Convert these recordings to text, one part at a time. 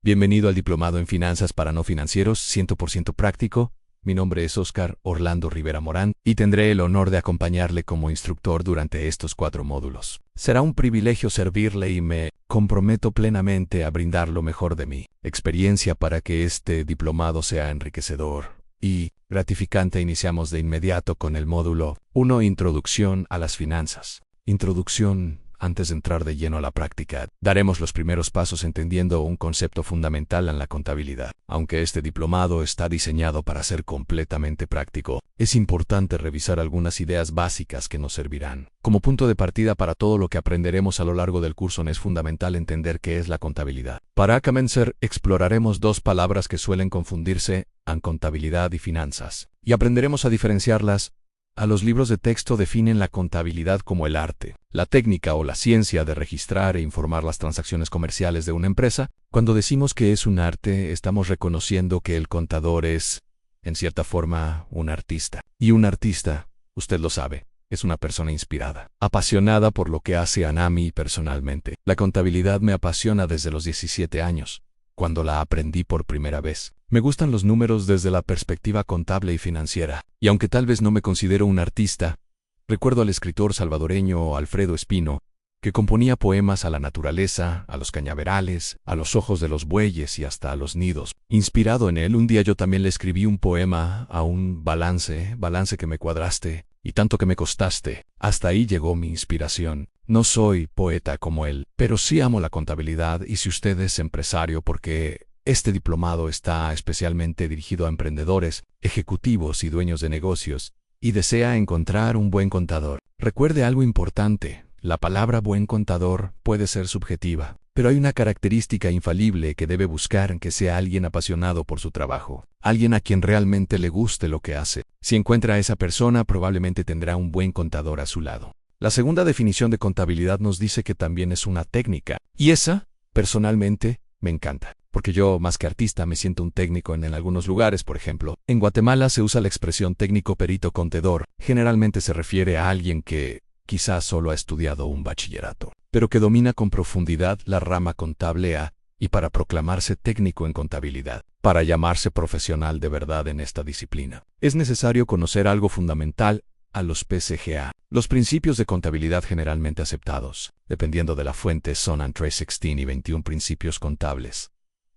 Bienvenido al Diplomado en Finanzas para No Financieros 100% práctico. Mi nombre es Oscar Orlando Rivera Morán y tendré el honor de acompañarle como instructor durante estos 4 módulos. Será un privilegio servirle y me comprometo plenamente a brindar lo mejor de mi experiencia para que este diplomado sea enriquecedor y gratificante. Iniciamos de inmediato con el módulo 1, Introducción a las Finanzas. Introducción. Antes de entrar de lleno a la práctica, daremos los primeros pasos entendiendo un concepto fundamental en la contabilidad. Aunque este diplomado está diseñado para ser completamente práctico, es importante revisar algunas ideas básicas que nos servirán. Como punto de partida para todo lo que aprenderemos a lo largo del curso, es fundamental entender qué es la contabilidad. Para comenzar, exploraremos 2 palabras que suelen confundirse, contabilidad y finanzas, y aprenderemos a diferenciarlas. Los libros de texto definen la contabilidad como el arte, la técnica o la ciencia de registrar e informar las transacciones comerciales de una empresa. Cuando decimos que es un arte, estamos reconociendo que el contador es, en cierta forma, un artista. Y un artista, usted lo sabe, es una persona inspirada, apasionada por lo que hace. A mí personalmente, la contabilidad me apasiona desde los 17 años, cuando la aprendí por primera vez. Me gustan los números desde la perspectiva contable y financiera, y aunque tal vez no me considero un artista, recuerdo al escritor salvadoreño Alfredo Espino, que componía poemas a la naturaleza, a los cañaverales, a los ojos de los bueyes y hasta a los nidos. Inspirado en él, un día yo también le escribí un poema a un balance que me cuadraste, y tanto que me costaste. Hasta ahí llegó mi inspiración. No soy poeta como él, pero sí amo la contabilidad. Y si usted es empresario, porque este diplomado está especialmente dirigido a emprendedores, ejecutivos y dueños de negocios, y desea encontrar un buen contador, recuerde algo importante: la palabra buen contador puede ser subjetiva, pero hay una característica infalible que debe buscar: que sea alguien apasionado por su trabajo, alguien a quien realmente le guste lo que hace. Si encuentra a esa persona, probablemente tendrá un buen contador a su lado. La segunda definición de contabilidad nos dice que también es una técnica, y esa, personalmente, me encanta, porque yo, más que artista, me siento un técnico en algunos lugares. Por ejemplo, en Guatemala se usa la expresión técnico perito contador. Generalmente se refiere a alguien que quizás solo ha estudiado un bachillerato, pero que domina con profundidad la rama contable y para proclamarse técnico en contabilidad, para llamarse profesional de verdad en esta disciplina, es necesario conocer algo fundamental: los PCGA. Los principios de contabilidad generalmente aceptados, dependiendo de la fuente, son entre 16 y 21 principios contables.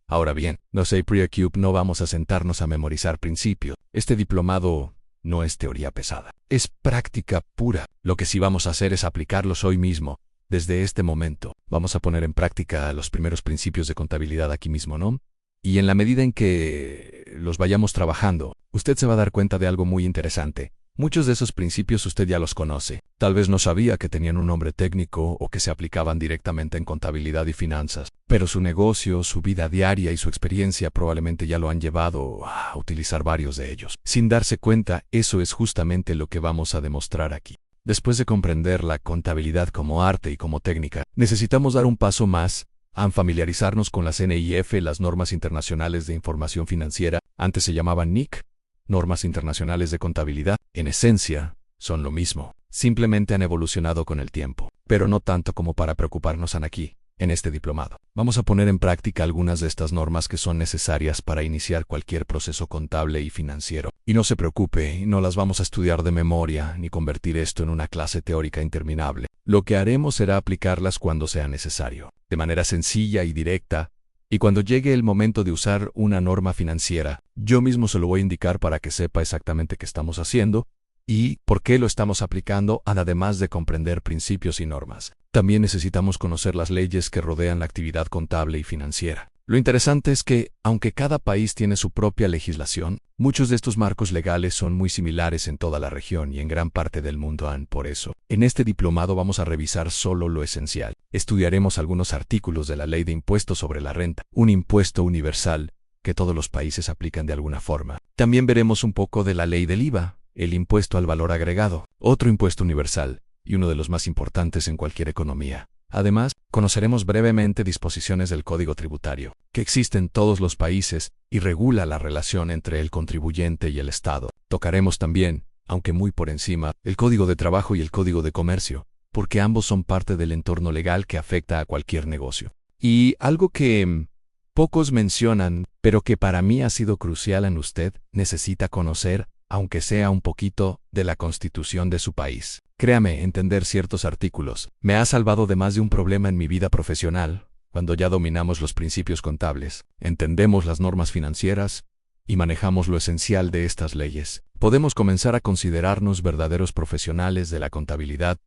Ahora bien, no se preocupe, no vamos a sentarnos a memorizar principios. Este diplomado no es teoría pesada, es práctica pura. Lo que sí vamos a hacer es aplicarlos hoy mismo. Desde este momento, vamos a poner en práctica los primeros principios de contabilidad aquí mismo, ¿no? Y en la medida en que los vayamos trabajando, usted se va a dar cuenta de algo muy interesante. Muchos de esos principios usted ya los conoce. Tal vez no sabía que tenían un nombre técnico o que se aplicaban directamente en contabilidad y finanzas, pero su negocio, su vida diaria y su experiencia probablemente ya lo han llevado a utilizar varios de ellos. Sin darse cuenta, eso es justamente lo que vamos a demostrar aquí. Después de comprender la contabilidad como arte y como técnica, necesitamos dar un paso más a familiarizarnos con las NIF, las normas internacionales de información financiera. Antes se llamaban NIC, normas internacionales de contabilidad. En esencia, son lo mismo. Simplemente han evolucionado con el tiempo, pero no tanto como para preocuparnos aquí, en este diplomado. Vamos a poner en práctica algunas de estas normas que son necesarias para iniciar cualquier proceso contable y financiero. Y no se preocupe, no las vamos a estudiar de memoria, ni convertir esto en una clase teórica interminable. Lo que haremos será aplicarlas cuando sea necesario, de manera sencilla y directa. Y cuando llegue el momento de usar una norma financiera, yo mismo se lo voy a indicar para que sepa exactamente qué estamos haciendo y por qué lo estamos aplicando. Además de comprender principios y normas, también necesitamos conocer las leyes que rodean la actividad contable y financiera. Lo interesante es que, aunque cada país tiene su propia legislación, muchos de estos marcos legales son muy similares en toda la región y en gran parte del mundo. Por eso, en este diplomado vamos a revisar solo lo esencial. Estudiaremos algunos artículos de la Ley de Impuestos sobre la Renta, un impuesto universal que todos los países aplican de alguna forma. También veremos un poco de la Ley del IVA, el impuesto al valor agregado, otro impuesto universal y uno de los más importantes en cualquier economía. Además, conoceremos brevemente disposiciones del Código Tributario, que existe en todos los países y regula la relación entre el contribuyente y el Estado. Tocaremos también, aunque muy por encima, el Código de Trabajo y el Código de Comercio, porque ambos son parte del entorno legal que afecta a cualquier negocio. Y algo que pocos mencionan, pero que para mí ha sido crucial en usted, necesita conocer, aunque sea un poquito, de la Constitución de su país. Créame, entender ciertos artículos me ha salvado de más de un problema en mi vida profesional. Cuando ya dominamos los principios contables, entendemos las normas financieras y manejamos lo esencial de estas leyes, podemos comenzar a considerarnos verdaderos profesionales de la contabilidad.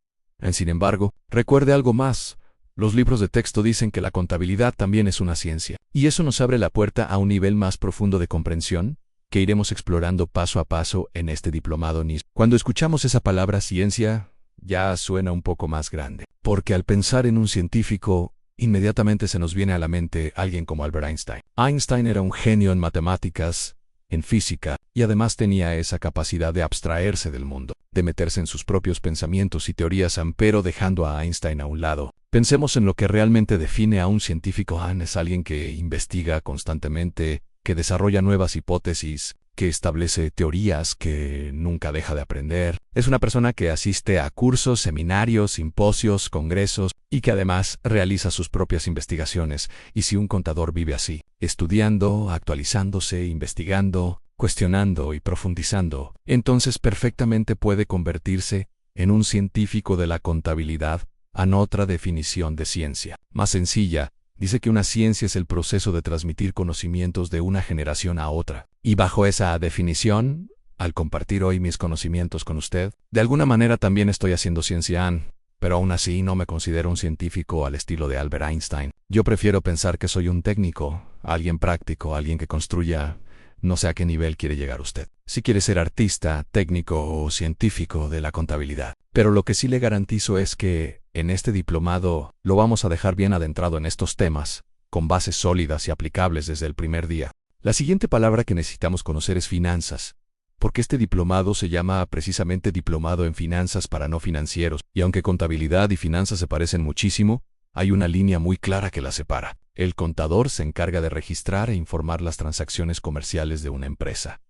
Sin embargo, recuerde algo más. Los libros de texto dicen que la contabilidad también es una ciencia, y eso nos abre la puerta a un nivel más profundo de comprensión que iremos explorando paso a paso en este diplomado NIS. Cuando escuchamos esa palabra ciencia, ya suena un poco más grande, porque al pensar en un científico, inmediatamente se nos viene a la mente alguien como Albert Einstein. Einstein era un genio en matemáticas, en física, y además tenía esa capacidad de abstraerse del mundo, de meterse en sus propios pensamientos y teorías, pero dejando a Einstein a un lado. Pensemos en lo que realmente define a un científico. Es alguien que investiga constantemente, que desarrolla nuevas hipótesis, que establece teorías, que nunca deja de aprender. Es una persona que asiste a cursos, seminarios, simposios, congresos y que además realiza sus propias investigaciones. Y si un contador vive así, estudiando, actualizándose, investigando, cuestionando y profundizando, entonces perfectamente puede convertirse en un científico de la contabilidad. Otra definición de ciencia, más sencilla, dice que una ciencia es el proceso de transmitir conocimientos de una generación a otra. Y bajo esa definición, al compartir hoy mis conocimientos con usted, de alguna manera también estoy haciendo ciencia, pero aún así no me considero un científico al estilo de Albert Einstein. Yo prefiero pensar que soy un técnico, alguien práctico, alguien que construya. No sé a qué nivel quiere llegar usted, si quiere ser artista, técnico o científico de la contabilidad. Pero lo que sí le garantizo es que, en este diplomado, lo vamos a dejar bien adentrado en estos temas, con bases sólidas y aplicables desde el primer día. La siguiente palabra que necesitamos conocer es finanzas, porque este diplomado se llama precisamente Diplomado en Finanzas para no financieros, y aunque contabilidad y finanzas se parecen muchísimo, hay una línea muy clara que las separa. El contador se encarga de registrar e informar las transacciones comerciales de una empresa.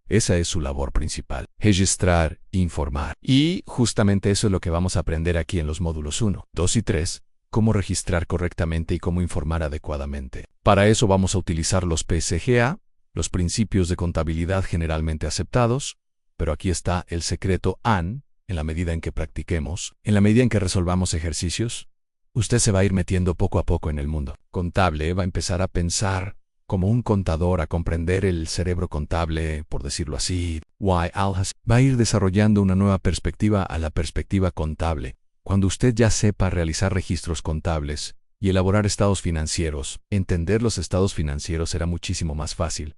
Esa es su labor principal, registrar, informar. Y justamente eso es lo que vamos a aprender aquí en los módulos 1, 2 y 3, cómo registrar correctamente y cómo informar adecuadamente. Para eso vamos a utilizar los PSGA, los principios de contabilidad generalmente aceptados, pero aquí está el secreto en la medida en que practiquemos, en la medida en que resolvamos ejercicios, usted se va a ir metiendo poco a poco en el mundo contable, va a empezar a pensar como un contador, a comprender el cerebro contable, por decirlo así. Va a ir desarrollando una nueva perspectiva a la perspectiva contable. Cuando usted ya sepa realizar registros contables y elaborar estados financieros, entender los estados financieros será muchísimo más fácil.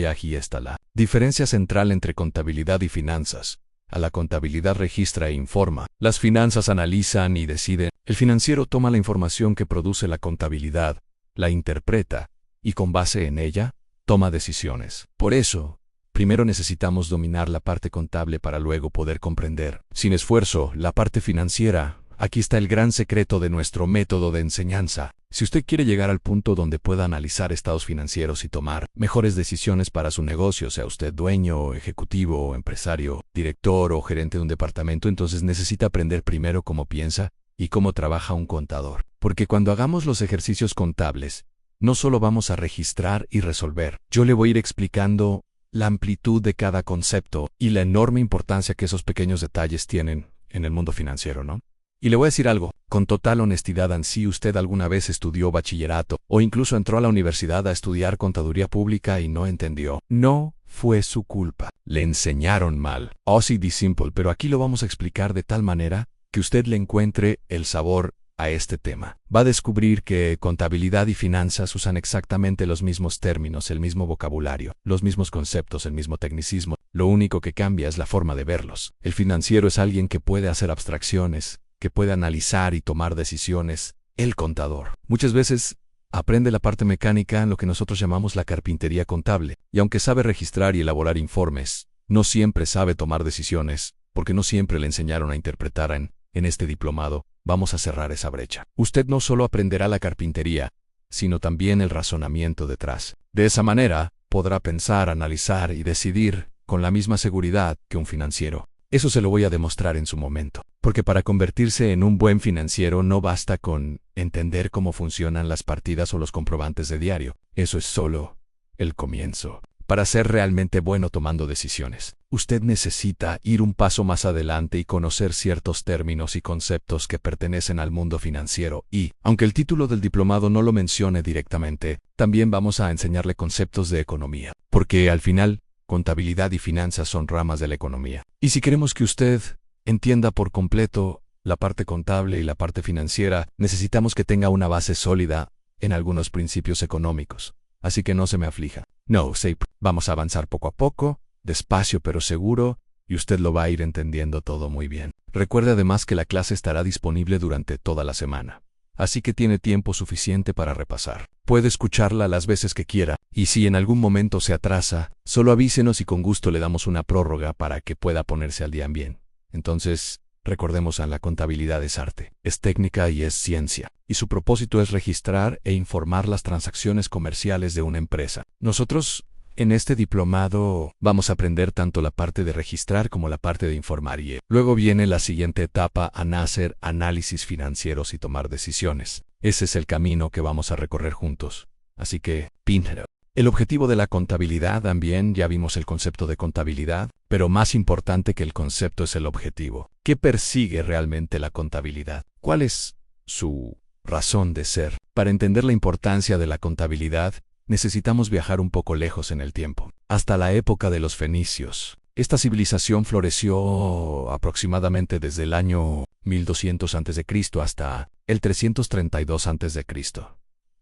Aquí está la diferencia central entre contabilidad y finanzas. A la contabilidad registra e informa. Las finanzas analizan y deciden. El financiero toma la información que produce la contabilidad, la interpreta, y con base en ella, toma decisiones. Por eso, primero necesitamos dominar la parte contable para luego poder comprender, sin esfuerzo, la parte financiera. Aquí está el gran secreto de nuestro método de enseñanza. Si usted quiere llegar al punto donde pueda analizar estados financieros y tomar mejores decisiones para su negocio, sea usted dueño, ejecutivo, empresario, director o gerente de un departamento, entonces necesita aprender primero cómo piensa y cómo trabaja un contador. Porque cuando hagamos los ejercicios contables, no solo vamos a registrar y resolver. Yo le voy a ir explicando la amplitud de cada concepto y la enorme importancia que esos pequeños detalles tienen en el mundo financiero, ¿no? Y le voy a decir algo, con total honestidad, si usted alguna vez estudió bachillerato o incluso entró a la universidad a estudiar contaduría pública y no entendió, no fue su culpa. Le enseñaron mal. Sí, simple, pero aquí lo vamos a explicar de tal manera que usted le encuentre el sabor a este tema. Va a descubrir que contabilidad y finanzas usan exactamente los mismos términos, el mismo vocabulario, los mismos conceptos, el mismo tecnicismo. Lo único que cambia es la forma de verlos. El financiero es alguien que puede hacer abstracciones, que puede analizar y tomar decisiones. El contador muchas veces aprende la parte mecánica en lo que nosotros llamamos la carpintería contable, y aunque sabe registrar y elaborar informes, no siempre sabe tomar decisiones, porque no siempre le enseñaron a interpretar. En este diplomado, vamos a cerrar esa brecha. Usted no solo aprenderá la carpintería, sino también el razonamiento detrás. De esa manera, podrá pensar, analizar y decidir con la misma seguridad que un financiero. Eso se lo voy a demostrar en su momento. Porque para convertirse en un buen financiero no basta con entender cómo funcionan las partidas o los comprobantes de diario. Eso es solo el comienzo. Para ser realmente bueno tomando decisiones, usted necesita ir un paso más adelante y conocer ciertos términos y conceptos que pertenecen al mundo financiero y, aunque el título del diplomado no lo mencione directamente, también vamos a enseñarle conceptos de economía, porque al final, contabilidad y finanzas son ramas de la economía. Y si queremos que usted entienda por completo la parte contable y la parte financiera, necesitamos que tenga una base sólida en algunos principios económicos. Así que no se me aflija. No, vamos a avanzar poco a poco, despacio pero seguro, y usted lo va a ir entendiendo todo muy bien. Recuerde además que la clase estará disponible durante toda la semana, así que tiene tiempo suficiente para repasar. Puede escucharla las veces que quiera, y si en algún momento se atrasa, solo avísenos y con gusto le damos una prórroga para que pueda ponerse al día bien. Entonces, recordemos la contabilidad es arte, es técnica y es ciencia, y su propósito es registrar e informar las transacciones comerciales de una empresa. Nosotros, en este diplomado, vamos a aprender tanto la parte de registrar como la parte de informar y luego viene la siguiente etapa, hacer análisis financieros y tomar decisiones. Ese es el camino que vamos a recorrer juntos. Así que, píntelo. El objetivo de la contabilidad también, ya vimos el concepto de contabilidad, pero más importante que el concepto es el objetivo. ¿Qué persigue realmente la contabilidad? ¿Cuál es su razón de ser? Para entender la importancia de la contabilidad, necesitamos viajar un poco lejos en el tiempo, hasta la época de los fenicios. Esta civilización floreció aproximadamente desde el año 1200 a.C. hasta el 332 a.C.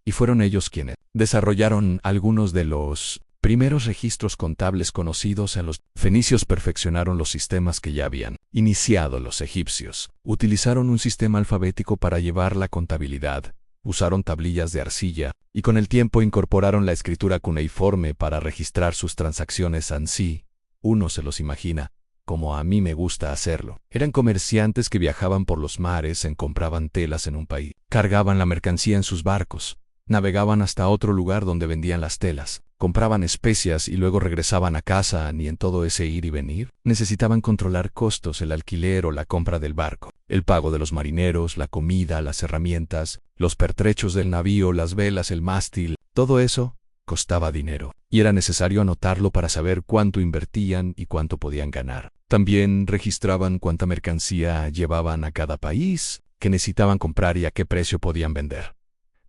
Y fueron ellos quienes desarrollaron algunos de los primeros registros contables conocidos. Los fenicios perfeccionaron los sistemas que ya habían iniciado los egipcios. Utilizaron un sistema alfabético para llevar la contabilidad, usaron tablillas de arcilla, y con el tiempo incorporaron la escritura cuneiforme para registrar sus transacciones ansí. Uno se los imagina, como a mí me gusta hacerlo. Eran comerciantes que viajaban por los mares, compraban telas en un país, cargaban la mercancía en sus barcos, navegaban hasta otro lugar donde vendían las telas, compraban especias y luego regresaban a casa. Ni en todo ese ir y venir, necesitaban controlar costos, el alquiler o la compra del barco, el pago de los marineros, la comida, las herramientas, los pertrechos del navío, las velas, el mástil. Todo eso costaba dinero, y era necesario anotarlo para saber cuánto invertían y cuánto podían ganar. También registraban cuánta mercancía llevaban a cada país, qué necesitaban comprar y a qué precio podían vender.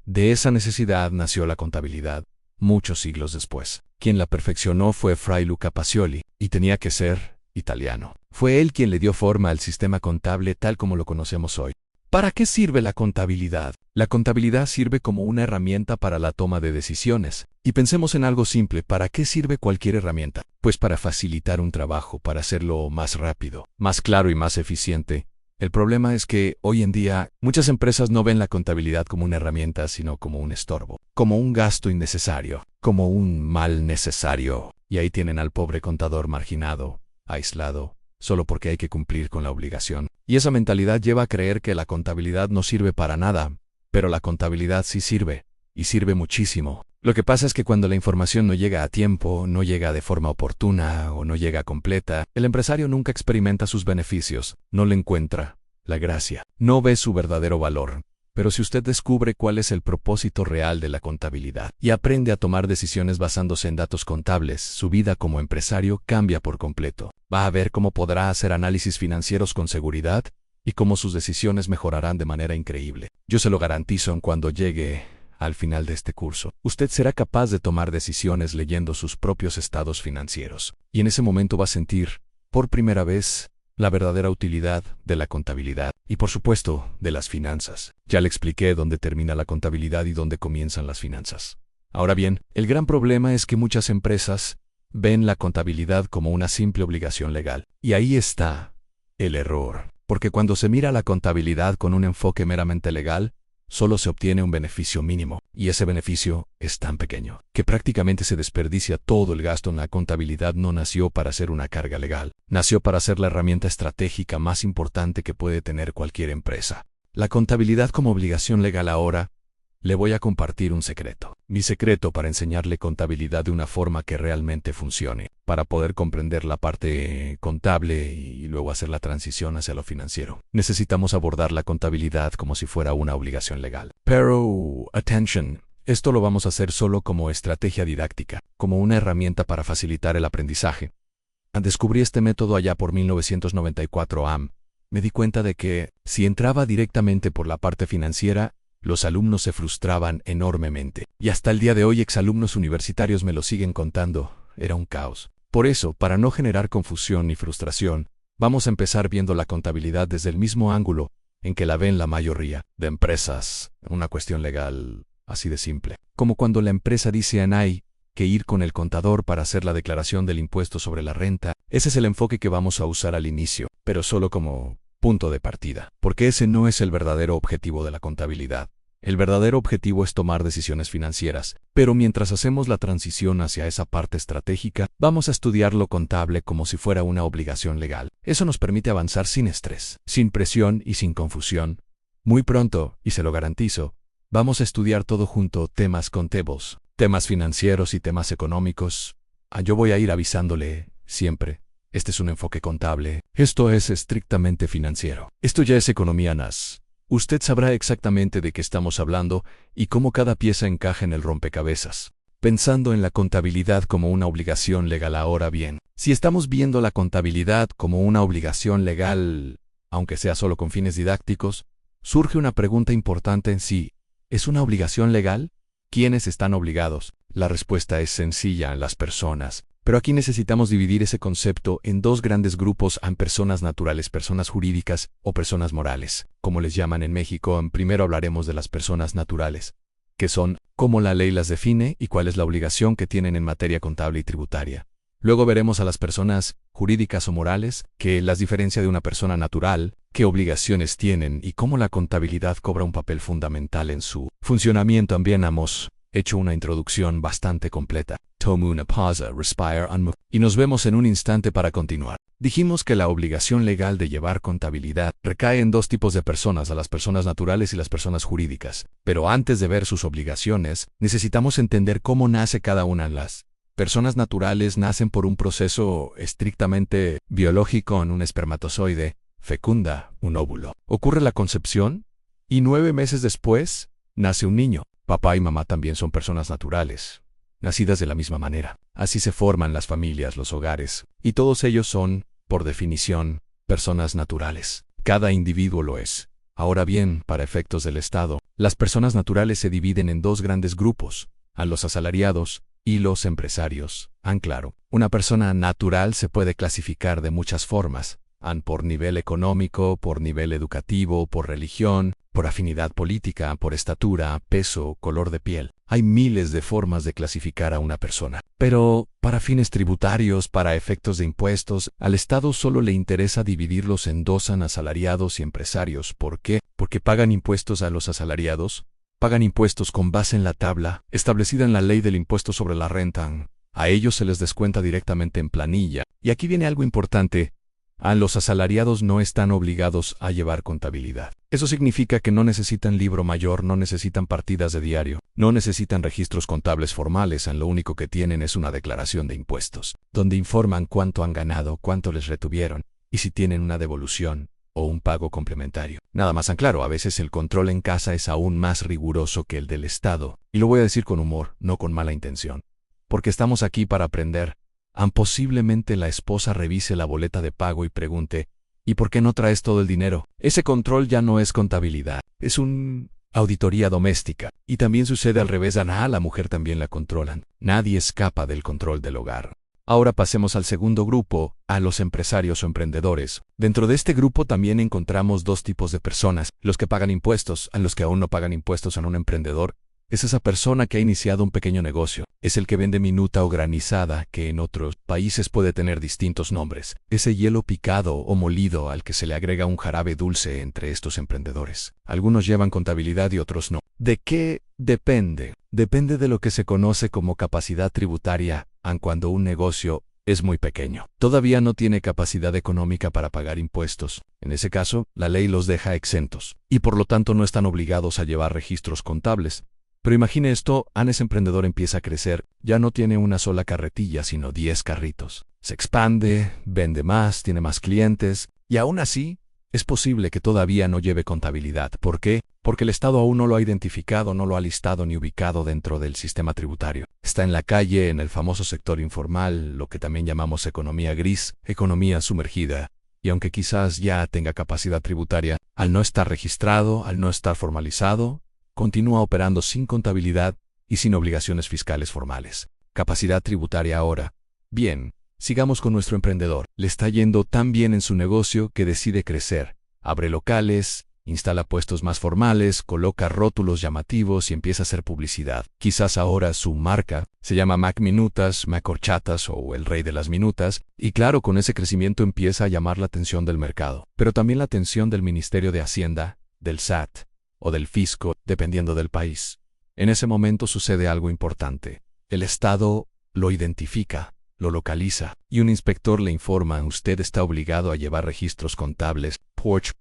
De esa necesidad nació la contabilidad, muchos siglos después. Quien la perfeccionó fue Fray Luca Pacioli, y tenía que ser italiano. Fue él quien le dio forma al sistema contable tal como lo conocemos hoy. ¿Para qué sirve la contabilidad? La contabilidad sirve como una herramienta para la toma de decisiones. Y pensemos en algo simple, ¿para qué sirve cualquier herramienta? Pues para facilitar un trabajo, para hacerlo más rápido, más claro y más eficiente. El problema es que, hoy en día, muchas empresas no ven la contabilidad como una herramienta, sino como un estorbo, como un gasto innecesario, como un mal necesario. Y ahí tienen al pobre contador marginado, aislado, solo porque hay que cumplir con la obligación. Y esa mentalidad lleva a creer que la contabilidad no sirve para nada, pero la contabilidad sí sirve, y sirve muchísimo. Lo que pasa es que cuando la información no llega a tiempo, no llega de forma oportuna o no llega completa, el empresario nunca experimenta sus beneficios, no le encuentra la gracia, no ve su verdadero valor. Pero si usted descubre cuál es el propósito real de la contabilidad y aprende a tomar decisiones basándose en datos contables, su vida como empresario cambia por completo. Va a ver cómo podrá hacer análisis financieros con seguridad y cómo sus decisiones mejorarán de manera increíble. Yo se lo garantizo cuando llegue al final de este curso. Usted será capaz de tomar decisiones leyendo sus propios estados financieros. Y en ese momento va a sentir, por primera vez, la verdadera utilidad de la contabilidad y, por supuesto, de las finanzas. Ya le expliqué dónde termina la contabilidad y dónde comienzan las finanzas. Ahora bien, el gran problema es que muchas empresas ven la contabilidad como una simple obligación legal. Y ahí está el error. Porque cuando se mira la contabilidad con un enfoque meramente legal, solo se obtiene un beneficio mínimo, y ese beneficio es tan pequeño que prácticamente se desperdicia todo el gasto. En la contabilidad no nació para ser una carga legal, nació para ser la herramienta estratégica más importante que puede tener cualquier empresa. La contabilidad como obligación legal ahora Le voy a compartir un secreto. Mi secreto para enseñarle contabilidad de una forma que realmente funcione, para poder comprender la parte contable y luego hacer la transición hacia lo financiero. Necesitamos abordar la contabilidad como si fuera una obligación legal. Pero, attention, esto lo vamos a hacer solo como estrategia didáctica, como una herramienta para facilitar el aprendizaje. Descubrí este método allá por 1994 Me di cuenta de que, si entraba directamente por la parte financiera, los alumnos se frustraban enormemente. Y hasta el día de hoy exalumnos universitarios me lo siguen contando. Era un caos. Por eso, para no generar confusión ni frustración, vamos a empezar viendo la contabilidad desde el mismo ángulo en que la ven la mayoría de empresas. Una cuestión legal así de simple. Como cuando la empresa dice a NAI que ir con el contador para hacer la declaración del impuesto sobre la renta. Ese es el enfoque que vamos a usar al inicio, pero solo como punto de partida, porque ese no es el verdadero objetivo de la contabilidad. El verdadero objetivo es tomar decisiones financieras, pero mientras hacemos la transición hacia esa parte estratégica, vamos a estudiar lo contable como si fuera una obligación legal. Eso nos permite avanzar sin estrés, sin presión y sin confusión. Muy pronto, y se lo garantizo, vamos a estudiar todo junto, temas contables, temas financieros y temas económicos. Yo voy a ir avisándole, siempre. Este es un enfoque contable. Esto es estrictamente financiero. Esto ya es economía NAS. Usted sabrá exactamente de qué estamos hablando y cómo cada pieza encaja en el rompecabezas. Pensando en la contabilidad como una obligación legal ahora bien, si estamos viendo la contabilidad como una obligación legal, aunque sea solo con fines didácticos, surge una pregunta importante en sí. ¿Es una obligación legal? ¿Quiénes están obligados? La respuesta es sencilla, las personas. Pero aquí necesitamos dividir ese concepto en dos grandes grupos: personas naturales, personas jurídicas o personas morales, como les llaman en México. Primero hablaremos de las personas naturales, que son cómo la ley las define y cuál es la obligación que tienen en materia contable y tributaria. Luego veremos a las personas jurídicas o morales, que las diferencia de una persona natural, qué obligaciones tienen y cómo la contabilidad cobra un papel fundamental en su funcionamiento. También hemos hecho una introducción bastante completa. Tome una pausa, respire, y nos vemos en un instante para continuar. Dijimos que la obligación legal de llevar contabilidad recae en dos tipos de personas, a las personas naturales y las personas jurídicas. Pero antes de ver sus obligaciones, necesitamos entender cómo nace cada una. Las personas naturales nacen por un proceso estrictamente biológico en un espermatozoide, fecunda un óvulo. Ocurre la concepción y 9 meses después nace un niño. Papá y mamá también son personas naturales, nacidas de la misma manera. Así se forman las familias, los hogares, y todos ellos son, por definición, personas naturales. Cada individuo lo es. Ahora bien, para efectos del Estado, las personas naturales se dividen en dos grandes grupos: a los asalariados y los empresarios. Claro, una persona natural se puede clasificar de muchas formas: por nivel económico, por nivel educativo, por religión, por afinidad política, por estatura, peso, color de piel. Hay miles de formas de clasificar a una persona. Pero, para fines tributarios, para efectos de impuestos, al Estado solo le interesa dividirlos en dos: asalariados y empresarios. ¿Por qué? Porque pagan impuestos a los asalariados. Pagan impuestos con base en la tabla establecida en la ley del impuesto sobre la renta. A ellos se les descuenta directamente en planilla. Y aquí viene algo importante. Los asalariados no están obligados a llevar contabilidad. Eso significa que no necesitan libro mayor, no necesitan partidas de diario, no necesitan registros contables formales. Lo único que tienen es una declaración de impuestos, donde informan cuánto han ganado, cuánto les retuvieron, y si tienen una devolución o un pago complementario. Nada más. Claro, a veces el control en casa es aún más riguroso que el del Estado. Y lo voy a decir con humor, no con mala intención. Porque estamos aquí para aprender. Posiblemente la esposa revise la boleta de pago y pregunte: ¿y por qué no traes todo el dinero? Ese control ya no es contabilidad, es una auditoría doméstica. Y también sucede al revés: a la mujer también la controlan. Nadie escapa del control del hogar. Ahora pasemos al segundo grupo, a los empresarios o emprendedores. Dentro de este grupo también encontramos dos tipos de personas: los que pagan impuestos, a los que aún no pagan impuestos. Un emprendedor es esa persona que ha iniciado un pequeño negocio. Es el que vende minuta o granizada, que en otros países puede tener distintos nombres. Ese hielo picado o molido al que se le agrega un jarabe dulce entre estos emprendedores. Algunos llevan contabilidad y otros no. ¿De qué depende? Depende de lo que se conoce como capacidad tributaria. Cuando un negocio es muy pequeño, todavía no tiene capacidad económica para pagar impuestos. En ese caso, la ley los deja exentos y por lo tanto no están obligados a llevar registros contables. Pero imagine esto, Ese emprendedor empieza a crecer, ya no tiene una sola carretilla, sino 10 carritos. Se expande, vende más, tiene más clientes, y aún así, es posible que todavía no lleve contabilidad. ¿Por qué? Porque el Estado aún no lo ha identificado, no lo ha listado ni ubicado dentro del sistema tributario. Está en la calle, en el famoso sector informal, lo que también llamamos economía gris, economía sumergida. Y aunque quizás ya tenga capacidad tributaria, al no estar registrado, al no estar formalizado, continúa operando sin contabilidad y sin obligaciones fiscales formales. Capacidad tributaria ahora. Bien. Sigamos con nuestro emprendedor. Le está yendo tan bien en su negocio que decide crecer. Abre locales, instala puestos más formales, coloca rótulos llamativos y empieza a hacer publicidad. Quizás ahora su marca se llama Mac Minutas, Mac Horchatas o el Rey de las Minutas, y claro, con ese crecimiento empieza a llamar la atención del mercado, pero también la atención del Ministerio de Hacienda, del SAT o del Fisco, dependiendo del país. En ese momento sucede algo importante. El Estado lo identifica, lo localiza, y un inspector le informa: usted está obligado a llevar registros contables,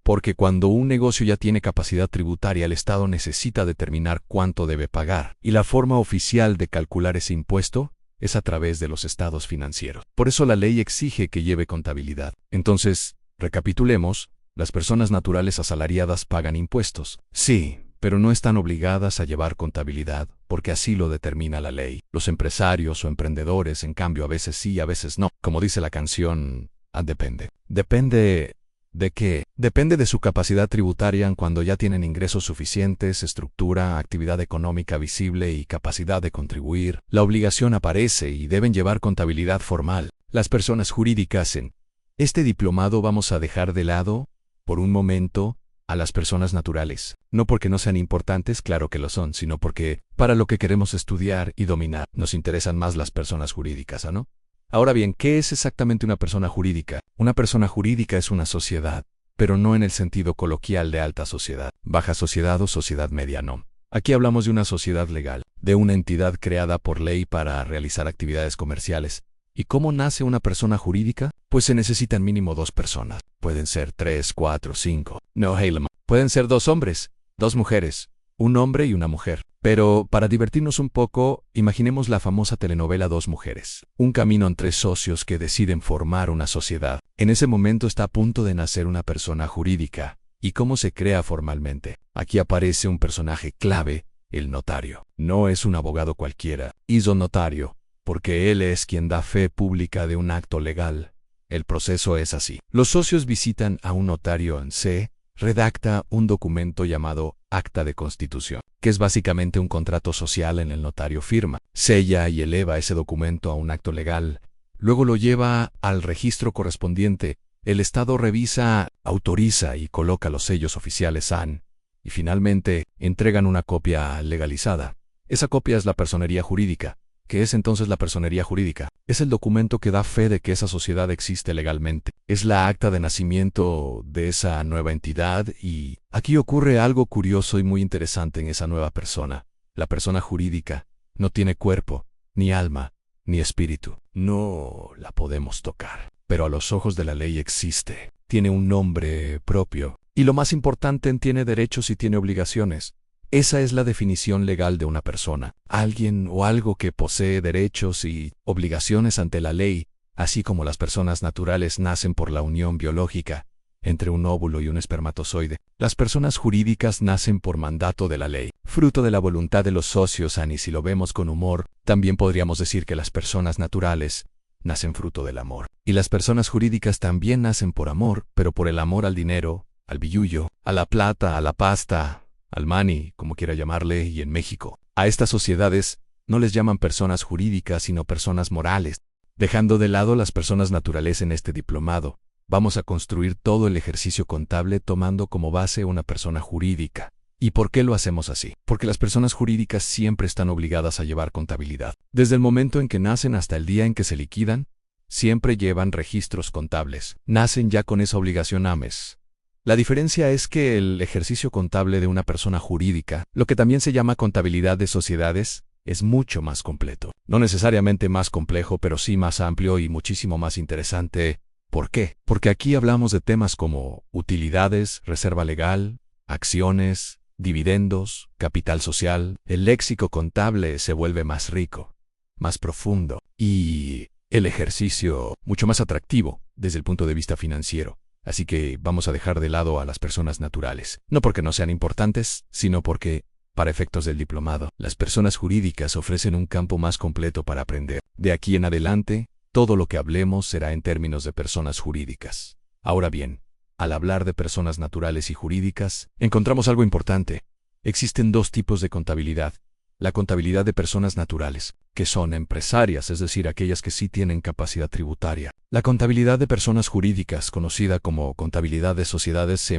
porque cuando un negocio ya tiene capacidad tributaria, el Estado necesita determinar cuánto debe pagar, y la forma oficial de calcular ese impuesto es a través de los estados financieros. Por eso la ley exige que lleve contabilidad. Entonces, recapitulemos, las personas naturales asalariadas pagan impuestos. Sí, pero no están obligadas a llevar contabilidad, porque así lo determina la ley. Los empresarios o emprendedores, en cambio, a veces sí, a veces no. Como dice la canción, depende. ¿Depende de qué? Depende de su capacidad tributaria cuando ya tienen ingresos suficientes, estructura, actividad económica visible y capacidad de contribuir. La obligación aparece y deben llevar contabilidad formal. Las personas jurídicas en este diplomado vamos a dejar de lado, por un momento, a las personas naturales. No porque no sean importantes, claro que lo son, sino porque, para lo que queremos estudiar y dominar, nos interesan más las personas jurídicas, ¿no? Ahora bien, ¿qué es exactamente una persona jurídica? Una persona jurídica es una sociedad, pero no en el sentido coloquial de alta sociedad, baja sociedad o sociedad media, no. Aquí hablamos de una sociedad legal, de una entidad creada por ley para realizar actividades comerciales. ¿Y cómo nace una persona jurídica? Pues se necesitan mínimo 2 personas. Pueden ser 3, 4, 5. No, Halem. Pueden ser 2 hombres, 2 mujeres, un hombre y una mujer. Pero, para divertirnos un poco, imaginemos la famosa telenovela 2 mujeres. Un camino entre socios que deciden formar una sociedad. En ese momento está a punto de nacer una persona jurídica. ¿Y cómo se crea formalmente? Aquí aparece un personaje clave, el notario. No es un abogado cualquiera, hizo notario, porque él es quien da fe pública de un acto legal. El proceso es así. Los socios visitan a un notario en C, redacta un documento llamado Acta de Constitución, que es básicamente un contrato social. En el notario firma, sella y eleva ese documento a un acto legal. Luego lo lleva al registro correspondiente. El Estado revisa, autoriza y coloca los sellos oficiales AN. Y finalmente, entregan una copia legalizada. Esa copia es la personería jurídica. ¿Qué es entonces la personería jurídica? Es el documento que da fe de que esa sociedad existe legalmente. Es la acta de nacimiento de esa nueva entidad y aquí ocurre algo curioso y muy interesante en esa nueva persona. La persona jurídica no tiene cuerpo, ni alma, ni espíritu. No la podemos tocar, pero a los ojos de la ley existe. Tiene un nombre propio y lo más importante, tiene derechos y tiene obligaciones. Esa es la definición legal de una persona, alguien o algo que posee derechos y obligaciones ante la ley, así como las personas naturales nacen por la unión biológica entre un óvulo y un espermatozoide. Las personas jurídicas nacen por mandato de la ley, fruto de la voluntad de los socios, y si lo vemos con humor, también podríamos decir que las personas naturales nacen fruto del amor. Y las personas jurídicas también nacen por amor, pero por el amor al dinero, al billullo, a la plata, a la pasta, al money, como quiera llamarle, y en México, a estas sociedades no les llaman personas jurídicas, sino personas morales. Dejando de lado las personas naturales en este diplomado, vamos a construir todo el ejercicio contable tomando como base una persona jurídica. ¿Y por qué lo hacemos así? Porque las personas jurídicas siempre están obligadas a llevar contabilidad. Desde el momento en que nacen hasta el día en que se liquidan, siempre llevan registros contables. Nacen ya con esa obligación AMES. La diferencia es que el ejercicio contable de una persona jurídica, lo que también se llama contabilidad de sociedades, es mucho más completo. No necesariamente más complejo, pero sí más amplio y muchísimo más interesante. ¿Por qué? Porque aquí hablamos de temas como utilidades, reserva legal, acciones, dividendos, capital social. El léxico contable se vuelve más rico, más profundo y el ejercicio mucho más atractivo desde el punto de vista financiero. Así que vamos a dejar de lado a las personas naturales, no porque no sean importantes, sino porque, para efectos del diplomado, las personas jurídicas ofrecen un campo más completo para aprender. De aquí en adelante, todo lo que hablemos será en términos de personas jurídicas. Ahora bien, al hablar de personas naturales y jurídicas, encontramos algo importante. Existen dos tipos de contabilidad. La contabilidad de personas naturales, que son empresarias, es decir, aquellas que sí tienen capacidad tributaria. La contabilidad de personas jurídicas, conocida como contabilidad de sociedades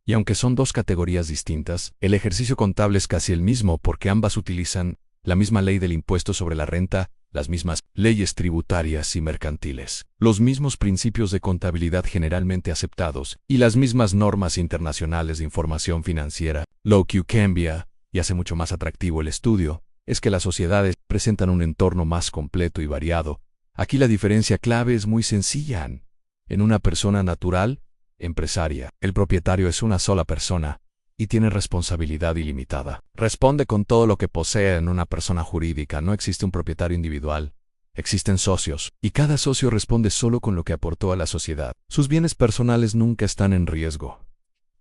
y aunque son dos categorías distintas, el ejercicio contable es casi el mismo porque ambas utilizan la misma ley del impuesto sobre la renta, las mismas leyes tributarias y mercantiles, los mismos principios de contabilidad generalmente aceptados y las mismas normas internacionales de información financiera. Lo que cambia y hace mucho más atractivo el estudio es que las sociedades presentan un entorno más completo y variado. Aquí la diferencia clave es muy sencilla. En una persona natural, empresaria, el propietario es una sola persona y tiene responsabilidad ilimitada. Responde con todo lo que posee. En una persona jurídica no existe un propietario individual. Existen socios, y cada socio responde solo con lo que aportó a la sociedad. Sus bienes personales nunca están en riesgo.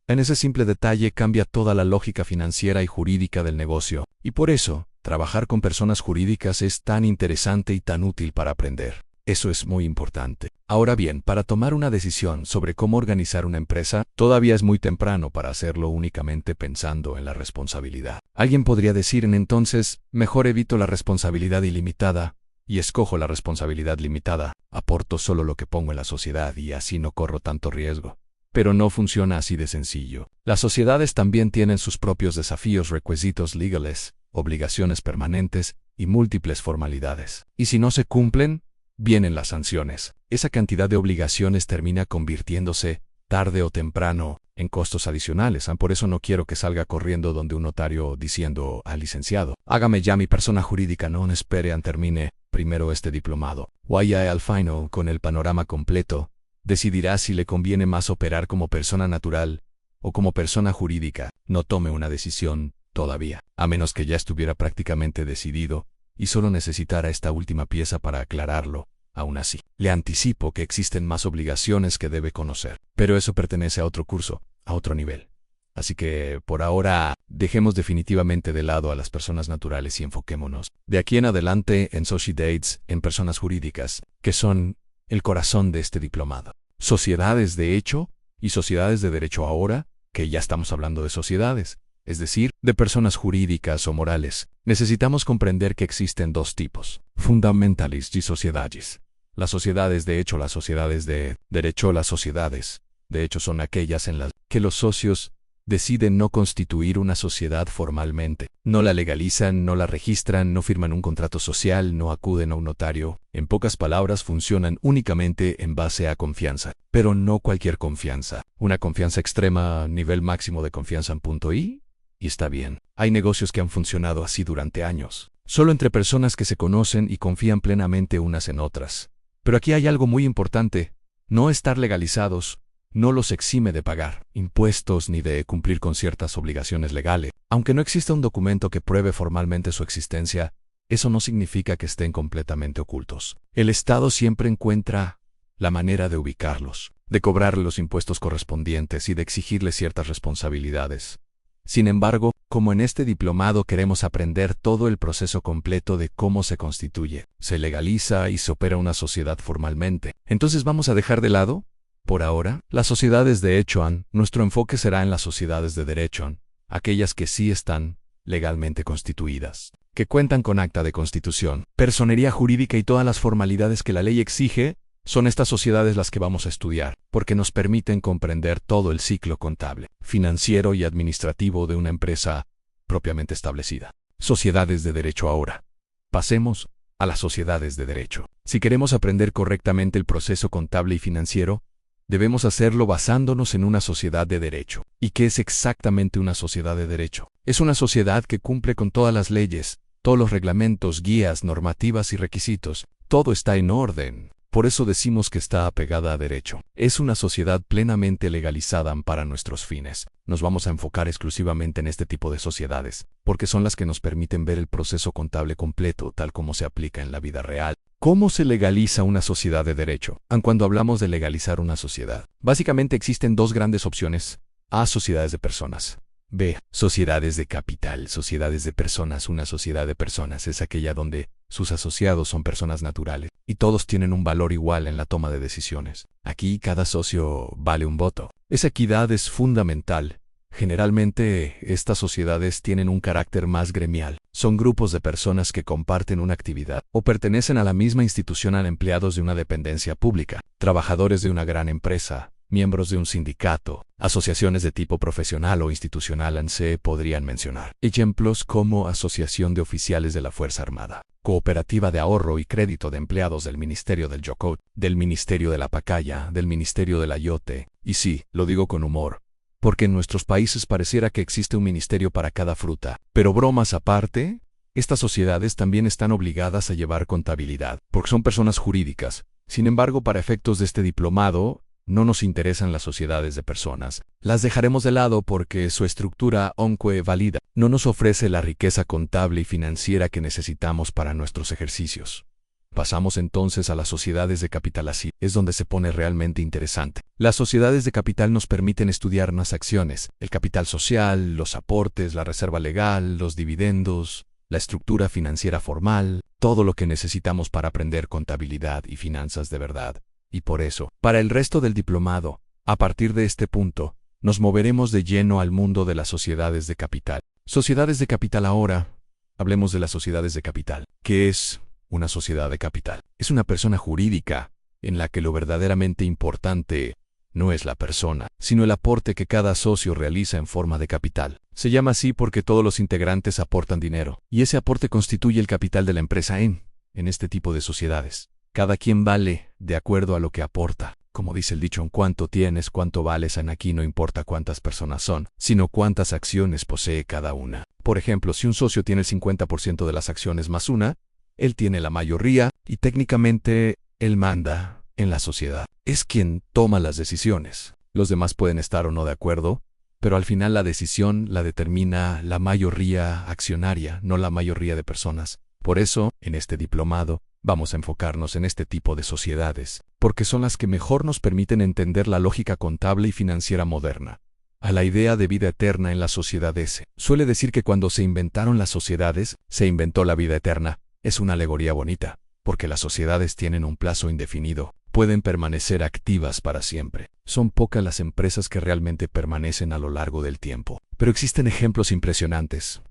En ese simple detalle cambia toda la lógica financiera y jurídica del negocio, y por eso, trabajar con personas jurídicas es tan interesante y tan útil para aprender. Eso es muy importante. Ahora bien, para tomar una decisión sobre cómo organizar una empresa, todavía es muy temprano para hacerlo únicamente pensando en la responsabilidad. Alguien podría decir entonces, mejor evito la responsabilidad ilimitada y escojo la responsabilidad limitada, aporto solo lo que pongo en la sociedad y así no corro tanto riesgo. Pero no funciona así de sencillo. Las sociedades también tienen sus propios desafíos, requisitos legales, obligaciones permanentes y múltiples formalidades. Y si no se cumplen, vienen las sanciones. Esa cantidad de obligaciones termina convirtiéndose, tarde o temprano, en costos adicionales. Por eso no quiero que salga corriendo donde un notario diciendo al licenciado, hágame ya mi persona jurídica, no espere a termine primero este diplomado. Vaya al final con el panorama completo. Decidirá si le conviene más operar como persona natural o como persona jurídica. No tome una decisión todavía, a menos que ya estuviera prácticamente decidido y solo necesitara esta última pieza para aclararlo. Aún así, le anticipo que existen más obligaciones que debe conocer, pero eso pertenece a otro curso, a otro nivel. Así que, por ahora, dejemos definitivamente de lado a las personas naturales y enfoquémonos, de aquí en adelante, en sociedades, en personas jurídicas, que son el corazón de este diplomado. Sociedades de hecho y sociedades de derecho ahora, que ya estamos hablando de sociedades, es decir, de personas jurídicas o morales. Necesitamos comprender que existen dos tipos, fundamentales y sociedades. Las sociedades de hecho, las sociedades de derecho. Las sociedades de hecho son aquellas en las que los socios deciden no constituir una sociedad formalmente. No la legalizan, no la registran, no firman un contrato social, no acuden a un notario. En pocas palabras, funcionan únicamente en base a confianza. Pero no cualquier confianza. Una confianza extrema, nivel máximo de confianza en punto y está bien. Hay negocios que han funcionado así durante años. Solo entre personas que se conocen y confían plenamente unas en otras. Pero aquí hay algo muy importante. No estar legalizados no los exime de pagar impuestos ni de cumplir con ciertas obligaciones legales. Aunque no exista un documento que pruebe formalmente su existencia, eso no significa que estén completamente ocultos. El Estado siempre encuentra la manera de ubicarlos, de cobrarle los impuestos correspondientes y de exigirles ciertas responsabilidades. Sin embargo, como en este diplomado queremos aprender todo el proceso completo de cómo se constituye, se legaliza y se opera una sociedad formalmente, entonces vamos a dejar de lado, por ahora, las sociedades de hecho. Nuestro enfoque será en las sociedades de derecho, aquellas que sí están legalmente constituidas, que cuentan con acta de constitución, personería jurídica y todas las formalidades que la ley exige. Son estas sociedades las que vamos a estudiar, porque nos permiten comprender todo el ciclo contable, financiero y administrativo de una empresa propiamente establecida. Sociedades de derecho ahora. Pasemos a las sociedades de derecho. Si queremos aprender correctamente el proceso contable y financiero, debemos hacerlo basándonos en una sociedad de derecho. ¿Y qué es exactamente una sociedad de derecho? Es una sociedad que cumple con todas las leyes, todos los reglamentos, guías, normativas y requisitos. Todo está en orden. Por eso decimos que está apegada a derecho. Es una sociedad plenamente legalizada para nuestros fines. Nos vamos a enfocar exclusivamente en este tipo de sociedades, porque son las que nos permiten ver el proceso contable completo tal como se aplica en la vida real. ¿Cómo se legaliza una sociedad de derecho? Cuando hablamos de legalizar una sociedad, básicamente existen dos grandes opciones. A. Sociedades de personas. B. Sociedades de capital. Sociedades de personas. Una sociedad de personas es aquella donde sus asociados son personas naturales y todos tienen un valor igual en la toma de decisiones. Aquí cada socio vale un voto. Esa equidad es fundamental. Generalmente, estas sociedades tienen un carácter más gremial. Son grupos de personas que comparten una actividad o pertenecen a la misma institución, a empleados de una dependencia pública, trabajadores de una gran empresa, miembros de un sindicato, asociaciones de tipo profesional o institucional. Se podrían mencionar ejemplos como Asociación de Oficiales de la Fuerza Armada, Cooperativa de Ahorro y Crédito de Empleados del Ministerio del Yocot, del Ministerio de la Pacaya, del Ministerio del Ayote. Y sí, lo digo con humor, porque en nuestros países pareciera que existe un ministerio para cada fruta. Pero bromas aparte, estas sociedades también están obligadas a llevar contabilidad, porque son personas jurídicas. Sin embargo, para efectos de este diplomado, no nos interesan las sociedades de personas. Las dejaremos de lado porque su estructura, aunque válida, no nos ofrece la riqueza contable y financiera que necesitamos para nuestros ejercicios. Pasamos entonces a las sociedades de capital. Así es donde se pone realmente interesante. Las sociedades de capital nos permiten estudiar las acciones, el capital social, los aportes, la reserva legal, los dividendos, la estructura financiera formal, todo lo que necesitamos para aprender contabilidad y finanzas de verdad. Y por eso, para el resto del diplomado, a partir de este punto, nos moveremos de lleno al mundo de las sociedades de capital. Sociedades de capital. Ahora, hablemos de las sociedades de capital. ¿Qué es una sociedad de capital? Es una persona jurídica en la que lo verdaderamente importante no es la persona, sino el aporte que cada socio realiza en forma de capital. Se llama así porque todos los integrantes aportan dinero, y ese aporte constituye el capital de la empresa en este tipo de sociedades. Cada quien vale de acuerdo a lo que aporta. Como dice el dicho, en cuánto tienes, cuánto vales. Aquí no importa cuántas personas son, sino cuántas acciones posee cada una. Por ejemplo, si un socio tiene el 50% de las acciones más una, él tiene la mayoría y técnicamente él manda en la sociedad. Es quien toma las decisiones. Los demás pueden estar o no de acuerdo, pero al final la decisión la determina la mayoría accionaria, no la mayoría de personas. Por eso, en este diplomado, vamos a enfocarnos en este tipo de sociedades, porque son las que mejor nos permiten entender la lógica contable y financiera moderna. A la idea de vida eterna en la sociedad suele decir que cuando se inventaron las sociedades, se inventó la vida eterna. Es una alegoría bonita, porque las sociedades tienen un plazo indefinido, pueden permanecer activas para siempre. Son pocas las empresas que realmente permanecen a lo largo del tiempo, pero existen ejemplos impresionantes.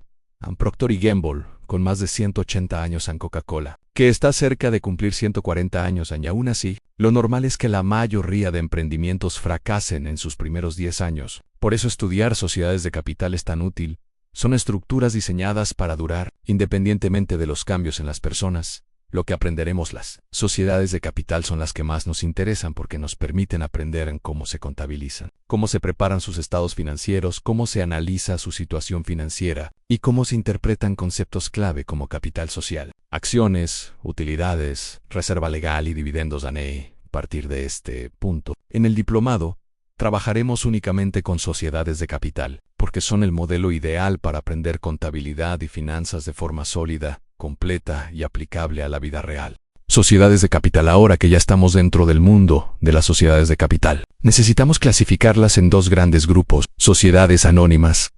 Procter & Gamble, con más de 180 años, en Coca-Cola, que está cerca de cumplir 140 años, y aún así, lo normal es que la mayoría de emprendimientos fracasen en sus primeros 10 años. Por eso estudiar sociedades de capital es tan útil. Son estructuras diseñadas para durar, independientemente de los cambios en las personas. Lo que aprenderemos las sociedades de capital son las que más nos interesan porque nos permiten aprender en cómo se contabilizan, cómo se preparan sus estados financieros, cómo se analiza su situación financiera y cómo se interpretan conceptos clave como capital social, acciones, utilidades, reserva legal y dividendos. A partir de este punto, en el diplomado, trabajaremos únicamente con sociedades de capital, porque son el modelo ideal para aprender contabilidad y finanzas de forma sólida, completa y aplicable a la vida real. Sociedades de capital. Ahora que ya estamos dentro del mundo de las sociedades de capital, necesitamos clasificarlas en dos grandes grupos: sociedades anónimas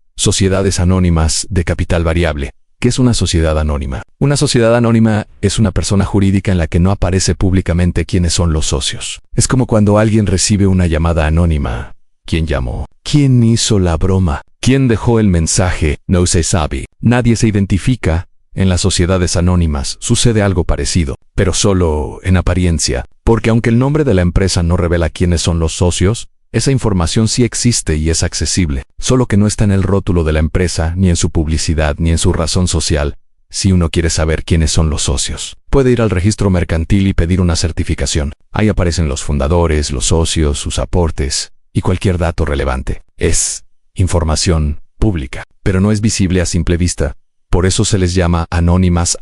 de capital variable. ¿Qué es una sociedad anónima? Una sociedad anónima es una persona jurídica en la que no aparece públicamente quiénes son los socios. Es como cuando alguien recibe una llamada anónima. ¿Quién llamó? ¿Quién hizo la broma? ¿Quién dejó el mensaje? No se sabe. Nadie se identifica. En las sociedades anónimas sucede algo parecido, pero solo en apariencia, porque aunque el nombre de la empresa no revela quiénes son los socios, esa información sí existe y es accesible, solo que no está en el rótulo de la empresa, ni en su publicidad, ni en su razón social. Si uno quiere saber quiénes son los socios, puede ir al registro mercantil y pedir una certificación. Ahí aparecen los fundadores, los socios, sus aportes y cualquier dato relevante. Es información pública, pero no es visible a simple vista. Por eso se les llama anónimas,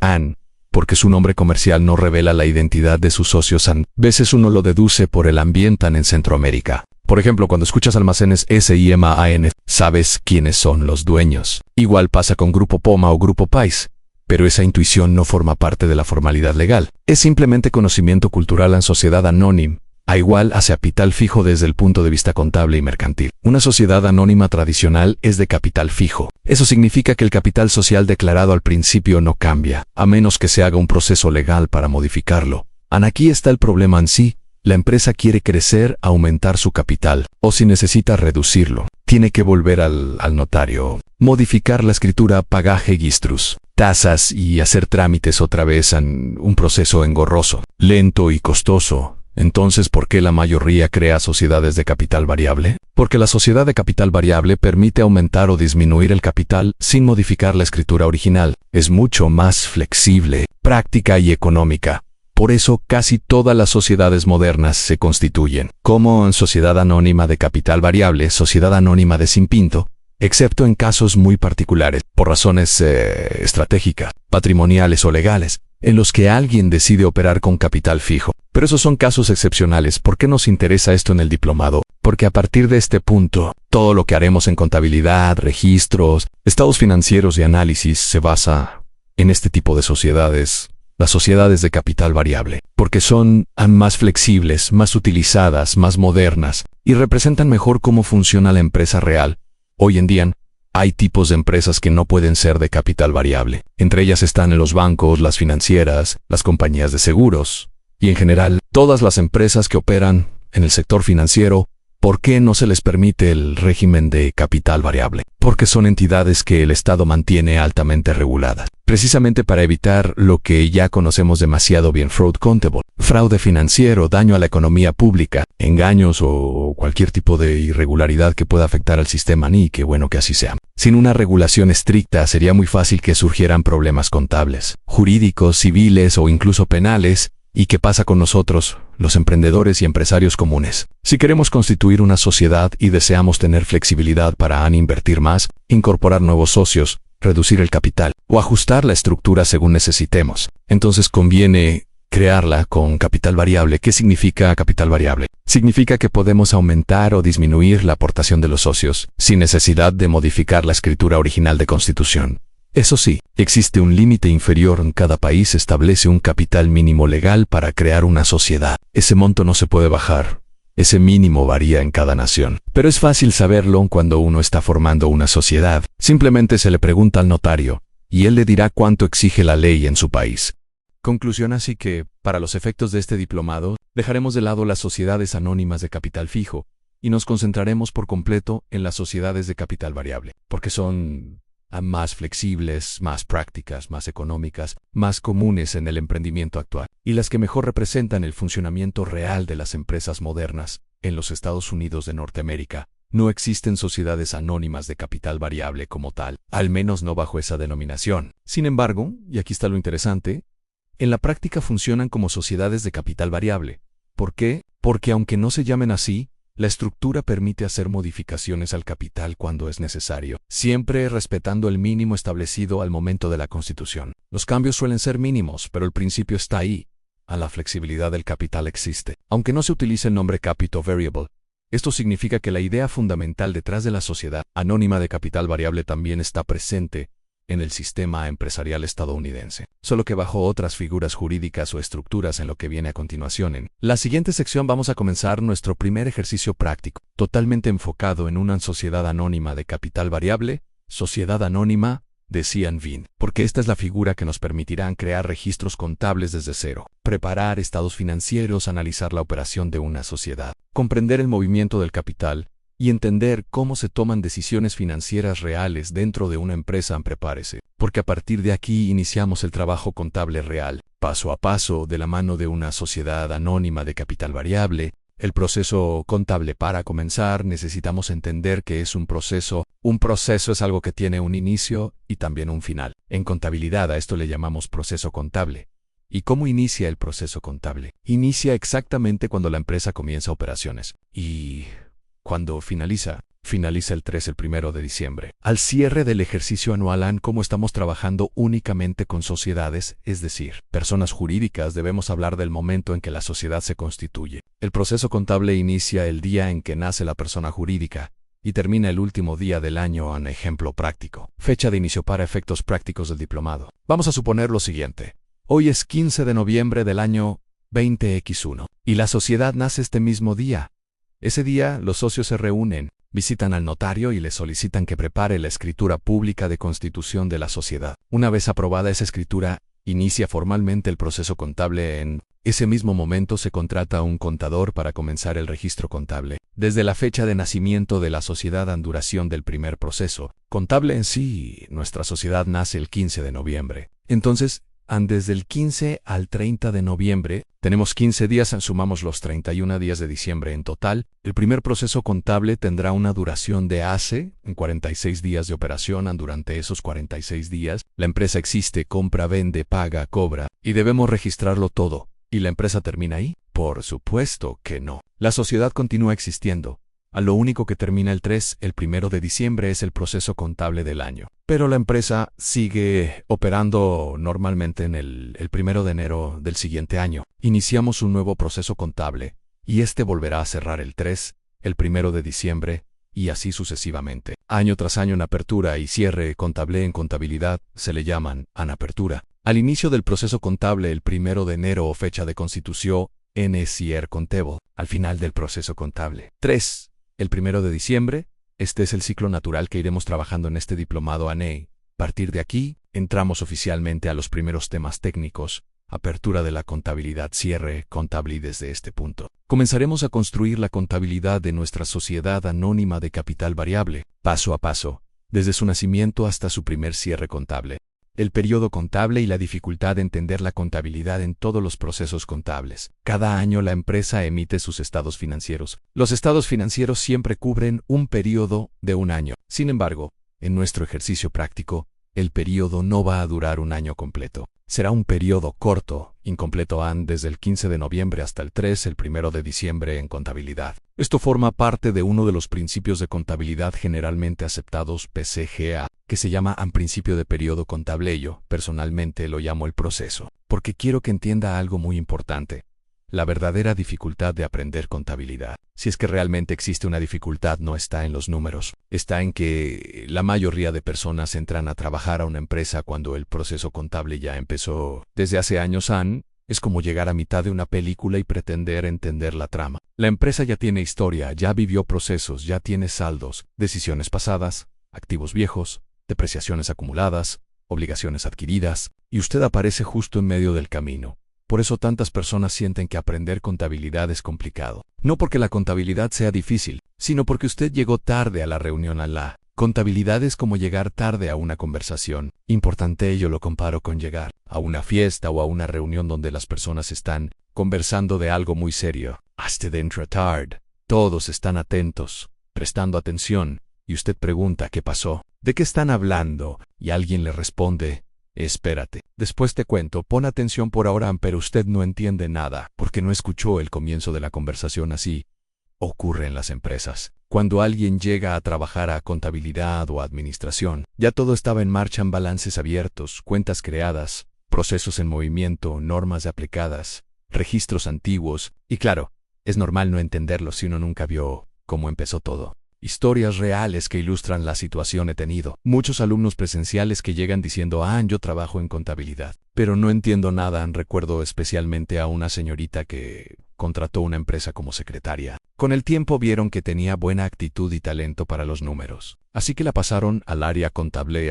porque su nombre comercial no revela la identidad de sus socios. A veces uno lo deduce por el ambiente en Centroamérica. Por ejemplo, cuando escuchas Almacenes SIMAN, sabes quiénes son los dueños. Igual pasa con Grupo Poma o Grupo Pais, pero esa intuición no forma parte de la formalidad legal. Es simplemente conocimiento cultural en sociedad anónima, a igual hacia capital fijo desde el punto de vista contable y mercantil. Una sociedad anónima tradicional es de capital fijo. Eso significa que el capital social declarado al principio no cambia, a menos que se haga un proceso legal para modificarlo. Aquí está el problema en sí. La empresa quiere crecer, aumentar su capital, o si necesita reducirlo, tiene que volver al notario, modificar la escritura, pagar registros, tasas y hacer trámites otra vez en un proceso engorroso, lento y costoso. Entonces, ¿por qué la mayoría crea sociedades de capital variable? Porque la sociedad de capital variable permite aumentar o disminuir el capital sin modificar la escritura original. Es mucho más flexible, práctica y económica. Por eso, casi todas las sociedades modernas se constituyen como en sociedad anónima de capital variable, sociedad anónima de sin pinto, excepto en casos muy particulares, por razones estratégicas, patrimoniales o legales, en los que alguien decide operar con capital fijo. Pero esos son casos excepcionales. ¿Por qué nos interesa esto en el diplomado? Porque a partir de este punto, todo lo que haremos en contabilidad, registros, estados financieros y análisis se basa en este tipo de sociedades. Las sociedades de capital variable, porque son más flexibles, más utilizadas, más modernas y representan mejor cómo funciona la empresa real. Hoy en día, hay tipos de empresas que no pueden ser de capital variable. Entre ellas están los bancos, las financieras, las compañías de seguros y en general, todas las empresas que operan en el sector financiero. ¿Por qué no se les permite el régimen de capital variable? Porque son entidades que el Estado mantiene altamente reguladas, precisamente para evitar lo que ya conocemos demasiado bien: fraud contable, fraude financiero, daño a la economía pública, engaños o cualquier tipo de irregularidad que pueda afectar al sistema. Y qué bueno que así sea. Sin una regulación estricta sería muy fácil que surgieran problemas contables, jurídicos, civiles o incluso penales. ¿Y qué pasa con nosotros, los emprendedores y empresarios comunes? Si queremos constituir una sociedad y deseamos tener flexibilidad para invertir más, incorporar nuevos socios, reducir el capital o ajustar la estructura según necesitemos, entonces conviene crearla con capital variable. ¿Qué significa capital variable? Significa que podemos aumentar o disminuir la aportación de los socios sin necesidad de modificar la escritura original de constitución. Eso sí, existe un límite inferior. En cada país establece un capital mínimo legal para crear una sociedad. Ese monto no se puede bajar. Ese mínimo varía en cada nación. Pero es fácil saberlo cuando uno está formando una sociedad. Simplemente se le pregunta al notario, y él le dirá cuánto exige la ley en su país. Conclusión: así que, para los efectos de este diplomado, dejaremos de lado las sociedades anónimas de capital fijo y nos concentraremos por completo en las sociedades de capital variable, porque son más flexibles, más prácticas, más económicas, más comunes en el emprendimiento actual, y las que mejor representan el funcionamiento real de las empresas modernas. En los Estados Unidos de Norteamérica, no existen sociedades anónimas de capital variable como tal, al menos no bajo esa denominación. Sin embargo, y aquí está lo interesante, en la práctica funcionan como sociedades de capital variable. ¿Por qué? Porque aunque no se llamen así, la estructura permite hacer modificaciones al capital cuando es necesario, siempre respetando el mínimo establecido al momento de la constitución. Los cambios suelen ser mínimos, pero el principio está ahí. La flexibilidad del capital existe. Aunque no se utilice el nombre capital variable, esto significa que la idea fundamental detrás de la sociedad anónima de capital variable también está presente en el sistema empresarial estadounidense, solo que bajo otras figuras jurídicas o estructuras. En lo que viene a continuación, en la siguiente sección vamos a comenzar nuestro primer ejercicio práctico, totalmente enfocado en una sociedad anónima de capital variable, sociedad anónima de CNV, porque esta es la figura que nos permitirá crear registros contables desde cero, preparar estados financieros, analizar la operación de una sociedad, comprender el movimiento del capital, y entender cómo se toman decisiones financieras reales dentro de una empresa. Prepárese, porque a partir de aquí iniciamos el trabajo contable real, paso a paso, de la mano de una sociedad anónima de capital variable. El proceso contable. Para comenzar, necesitamos entender qué es un proceso. Un proceso es algo que tiene un inicio y también un final. En contabilidad a esto le llamamos proceso contable. ¿Y cómo inicia el proceso contable? Inicia exactamente cuando la empresa comienza operaciones. ¿Y cuando finaliza? finaliza el 3 el 1 de diciembre. Al cierre del ejercicio anual, como estamos trabajando únicamente con sociedades, es decir, personas jurídicas, debemos hablar del momento en que la sociedad se constituye. El proceso contable inicia el día en que nace la persona jurídica y termina el último día del año. En ejemplo práctico. Fecha de inicio para efectos prácticos del diplomado. Vamos a suponer lo siguiente. Hoy es 15 de noviembre del año 20X1 y la sociedad nace este mismo día. Ese día los socios se reúnen, visitan al notario y le solicitan que prepare la escritura pública de constitución de la sociedad. Una vez aprobada esa escritura, inicia formalmente el proceso contable. En ese mismo momento se contrata a un contador para comenzar el registro contable. Desde la fecha de nacimiento de la sociedad en duración del primer proceso contable en sí, nuestra sociedad nace el 15 de noviembre. Entonces, desde el 15 al 30 de noviembre, tenemos 15 días, sumamos los 31 días de diciembre en total. El primer proceso contable tendrá una duración de 46 días de operación. Durante esos 46 días, la empresa existe, compra, vende, paga, cobra, y debemos registrarlo todo. ¿Y la empresa termina ahí? Por supuesto que no. La sociedad continúa existiendo. A lo único que termina el 1 de diciembre es el proceso contable del año. Pero la empresa sigue operando normalmente en el 1 de enero del siguiente año. Iniciamos un nuevo proceso contable, y este volverá a cerrar el 1 de diciembre, y así sucesivamente. Año tras año en apertura y cierre contable en contabilidad se le llaman anapertura. Al inicio del proceso contable el 1 de enero o fecha de constitución, cierre contable. Al final del proceso contable. El 1 de diciembre, este es el ciclo natural que iremos trabajando en este diplomado ANEI. A partir de aquí, entramos oficialmente a los primeros temas técnicos, apertura de la contabilidad, cierre contable y desde este punto comenzaremos a construir la contabilidad de nuestra sociedad anónima de capital variable, paso a paso, desde su nacimiento hasta su primer cierre contable. El periodo contable y la dificultad de entender la contabilidad en todos los procesos contables. Cada año la empresa emite sus estados financieros. Los estados financieros siempre cubren un periodo de un año. Sin embargo, en nuestro ejercicio práctico, el periodo no va a durar un año completo. Será un periodo corto, incompleto desde el 15 de noviembre hasta el 1 de diciembre en contabilidad. Esto forma parte de uno de los principios de contabilidad generalmente aceptados PCGA, que se llama principio de periodo contable. Yo, personalmente, lo llamo el proceso, porque quiero que entienda algo muy importante. La verdadera dificultad de aprender contabilidad, si es que realmente existe una dificultad, no está en los números, está en que la mayoría de personas entran a trabajar a una empresa cuando el proceso contable ya empezó desde hace años. Es como llegar a mitad de una película y pretender entender la trama. La empresa ya tiene historia, ya vivió procesos, ya tiene saldos, decisiones pasadas, activos viejos, depreciaciones acumuladas, obligaciones adquiridas, y usted aparece justo en medio del camino. Por eso tantas personas sienten que aprender contabilidad es complicado. No porque la contabilidad sea difícil, sino porque usted llegó tarde a la reunión. La contabilidad es como llegar tarde a una conversación importante. Yo lo comparo con llegar a una fiesta o a una reunión donde las personas están conversando de algo muy serio. Hasta dentro tarde. Todos están atentos, prestando atención, y usted pregunta ¿qué pasó? ¿De qué están hablando? Y alguien le responde: espérate, después te cuento, pon atención por ahora, pero usted no entiende nada, porque no escuchó el comienzo de la conversación. Así ocurre en las empresas. Cuando alguien llega a trabajar a contabilidad o administración, ya todo estaba en marcha, en balances abiertos, cuentas creadas, procesos en movimiento, normas aplicadas, registros antiguos, y claro, es normal no entenderlo si uno nunca vio cómo empezó todo. Historias reales que ilustran la situación. He tenido muchos alumnos presenciales que llegan diciendo: yo trabajo en contabilidad, pero no entiendo nada. Recuerdo especialmente a una señorita que contrató una empresa como secretaria. Con el tiempo vieron que tenía buena actitud y talento para los números, así que la pasaron al área contable,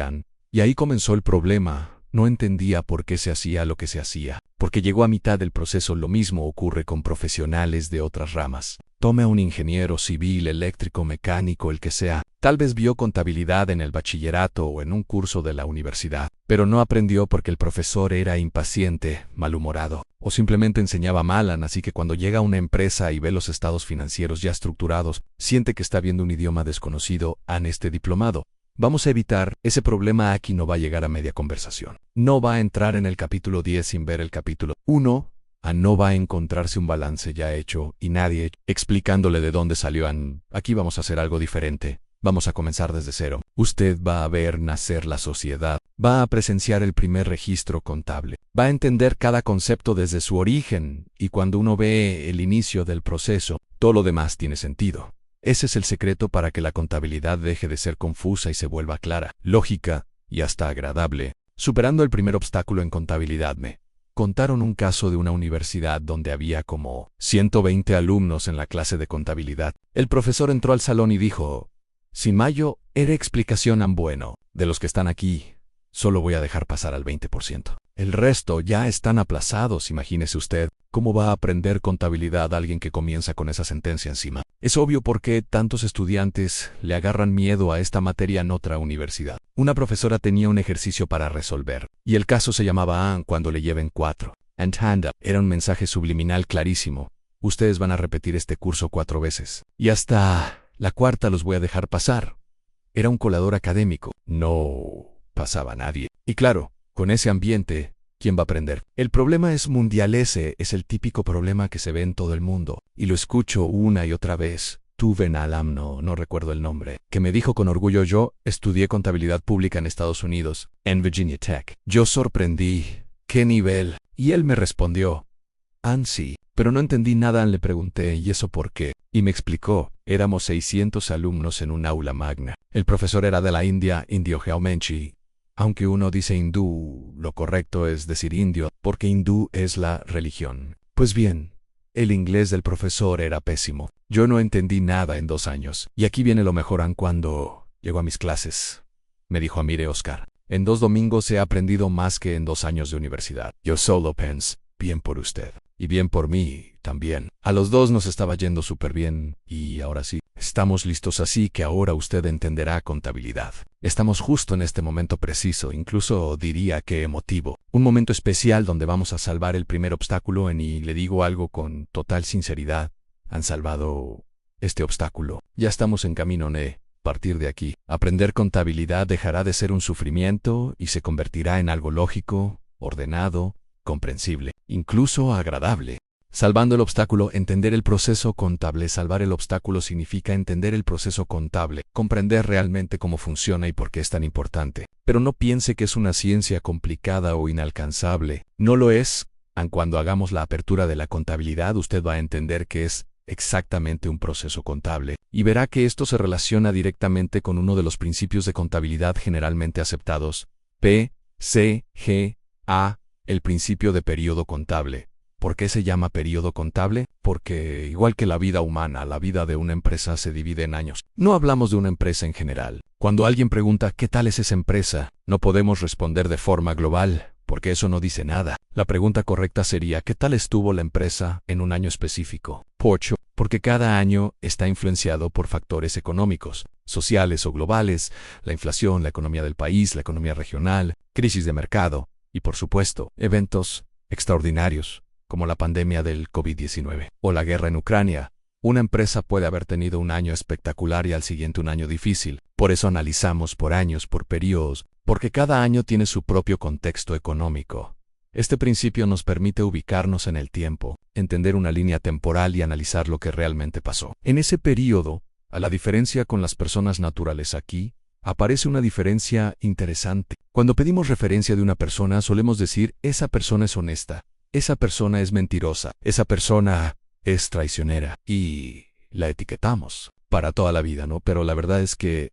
y ahí comenzó el problema. No entendía por qué se hacía lo que se hacía, porque llegó a mitad del proceso. Lo mismo ocurre con profesionales de otras ramas. Tome a un ingeniero civil, eléctrico, mecánico, el que sea. Tal vez vio contabilidad en el bachillerato o en un curso de la universidad, pero no aprendió porque el profesor era impaciente, malhumorado, o simplemente enseñaba mal. Así que cuando llega a una empresa y ve los estados financieros ya estructurados, siente que está viendo un idioma desconocido. En este diplomado vamos a evitar ese problema. Aquí no va a llegar a media conversación. No va a entrar en el capítulo 10 sin ver el capítulo 1. No va a encontrarse un balance ya hecho y nadie explicándole de dónde salió. Aquí vamos a hacer algo diferente. Vamos a comenzar desde cero. Usted va a ver nacer la sociedad, va a presenciar el primer registro contable, va a entender cada concepto desde su origen, y cuando uno ve el inicio del proceso, todo lo demás tiene sentido. Ese es el secreto para que la contabilidad deje de ser confusa y se vuelva clara, lógica y hasta agradable. Superando el primer obstáculo en contabilidad, me contaron un caso de una universidad donde había como 120 alumnos en la clase de contabilidad. El profesor entró al salón y dijo: "Sin mayo, era explicación an bueno. De los que están aquí, solo voy a dejar pasar al 20%. El resto ya están aplazados, imagínese usted. ¿Cómo va a aprender contabilidad alguien que comienza con esa sentencia encima? Es obvio por qué tantos estudiantes le agarran miedo a esta materia en otra universidad. Una profesora tenía un ejercicio para resolver, y el caso se llamaba "an cuando le lleven 4. And hand up". Era un mensaje subliminal clarísimo. Ustedes van a repetir este curso 4 veces. Y hasta la cuarta los voy a dejar pasar. Era un colador académico. No pasaba nadie. Y claro, con ese ambiente, ¿quién va a aprender? El problema es mundial. Ese es el típico problema que se ve en todo el mundo. Y lo escucho una y otra vez. Tuve un alumno, no recuerdo el nombre, que me dijo con orgullo: "Yo estudié contabilidad pública en Estados Unidos, en Virginia Tech". Yo sorprendí: ¿qué nivel? Y él me respondió: "ANSI". Pero no entendí nada. Le pregunté: ¿y eso por qué? Y me explicó: éramos 600 alumnos en un aula magna. El profesor era de la India, indio geomenchi. Aunque uno dice hindú, lo correcto es decir indio, porque hindú es la religión. Pues bien, el inglés del profesor era pésimo. Yo no entendí nada en 2 años. Y aquí viene lo mejor. Cuando llegó a mis clases, me dijo: "Mire, Oscar, en 2 domingos he aprendido más que en 2 años de universidad". Yo solo pensé: bien por usted. Y bien por mí también. A los dos nos estaba yendo súper bien, y ahora sí, estamos listos, así que ahora usted entenderá contabilidad. Estamos justo en este momento preciso, incluso diría que emotivo. Un momento especial donde vamos a salvar el primer obstáculo y le digo algo con total sinceridad: han salvado este obstáculo. Ya estamos en camino, A partir de aquí, aprender contabilidad dejará de ser un sufrimiento y se convertirá en algo lógico, ordenado, comprensible, incluso agradable. Salvando el obstáculo, entender el proceso contable. Salvar el obstáculo significa entender el proceso contable, comprender realmente cómo funciona y por qué es tan importante. Pero no piense que es una ciencia complicada o inalcanzable. No lo es. Cuando hagamos la apertura de la contabilidad, usted va a entender que es exactamente un proceso contable, y verá que esto se relaciona directamente con uno de los principios de contabilidad generalmente aceptados, PCGA, el principio de período contable. ¿Por qué se llama período contable? Porque, igual que la vida humana, la vida de una empresa se divide en años. No hablamos de una empresa en general. Cuando alguien pregunta ¿qué tal es esa empresa?, no podemos responder de forma global, porque eso no dice nada. La pregunta correcta sería ¿qué tal estuvo la empresa en un año específico? Porque cada año está influenciado por factores económicos, sociales o globales: la inflación, la economía del país, la economía regional, crisis de mercado y, por supuesto, eventos extraordinarios, como la pandemia del COVID-19 o la guerra en Ucrania. Una empresa puede haber tenido un año espectacular y al siguiente un año difícil. Por eso analizamos por años, por periodos, porque cada año tiene su propio contexto económico. Este principio nos permite ubicarnos en el tiempo, entender una línea temporal y analizar lo que realmente pasó en ese periodo. A la diferencia con las personas naturales, aquí aparece una diferencia interesante. Cuando pedimos referencia de una persona, solemos decir: esa persona es honesta, esa persona es mentirosa, esa persona es traicionera, y la etiquetamos para toda la vida, ¿no? Pero la verdad es que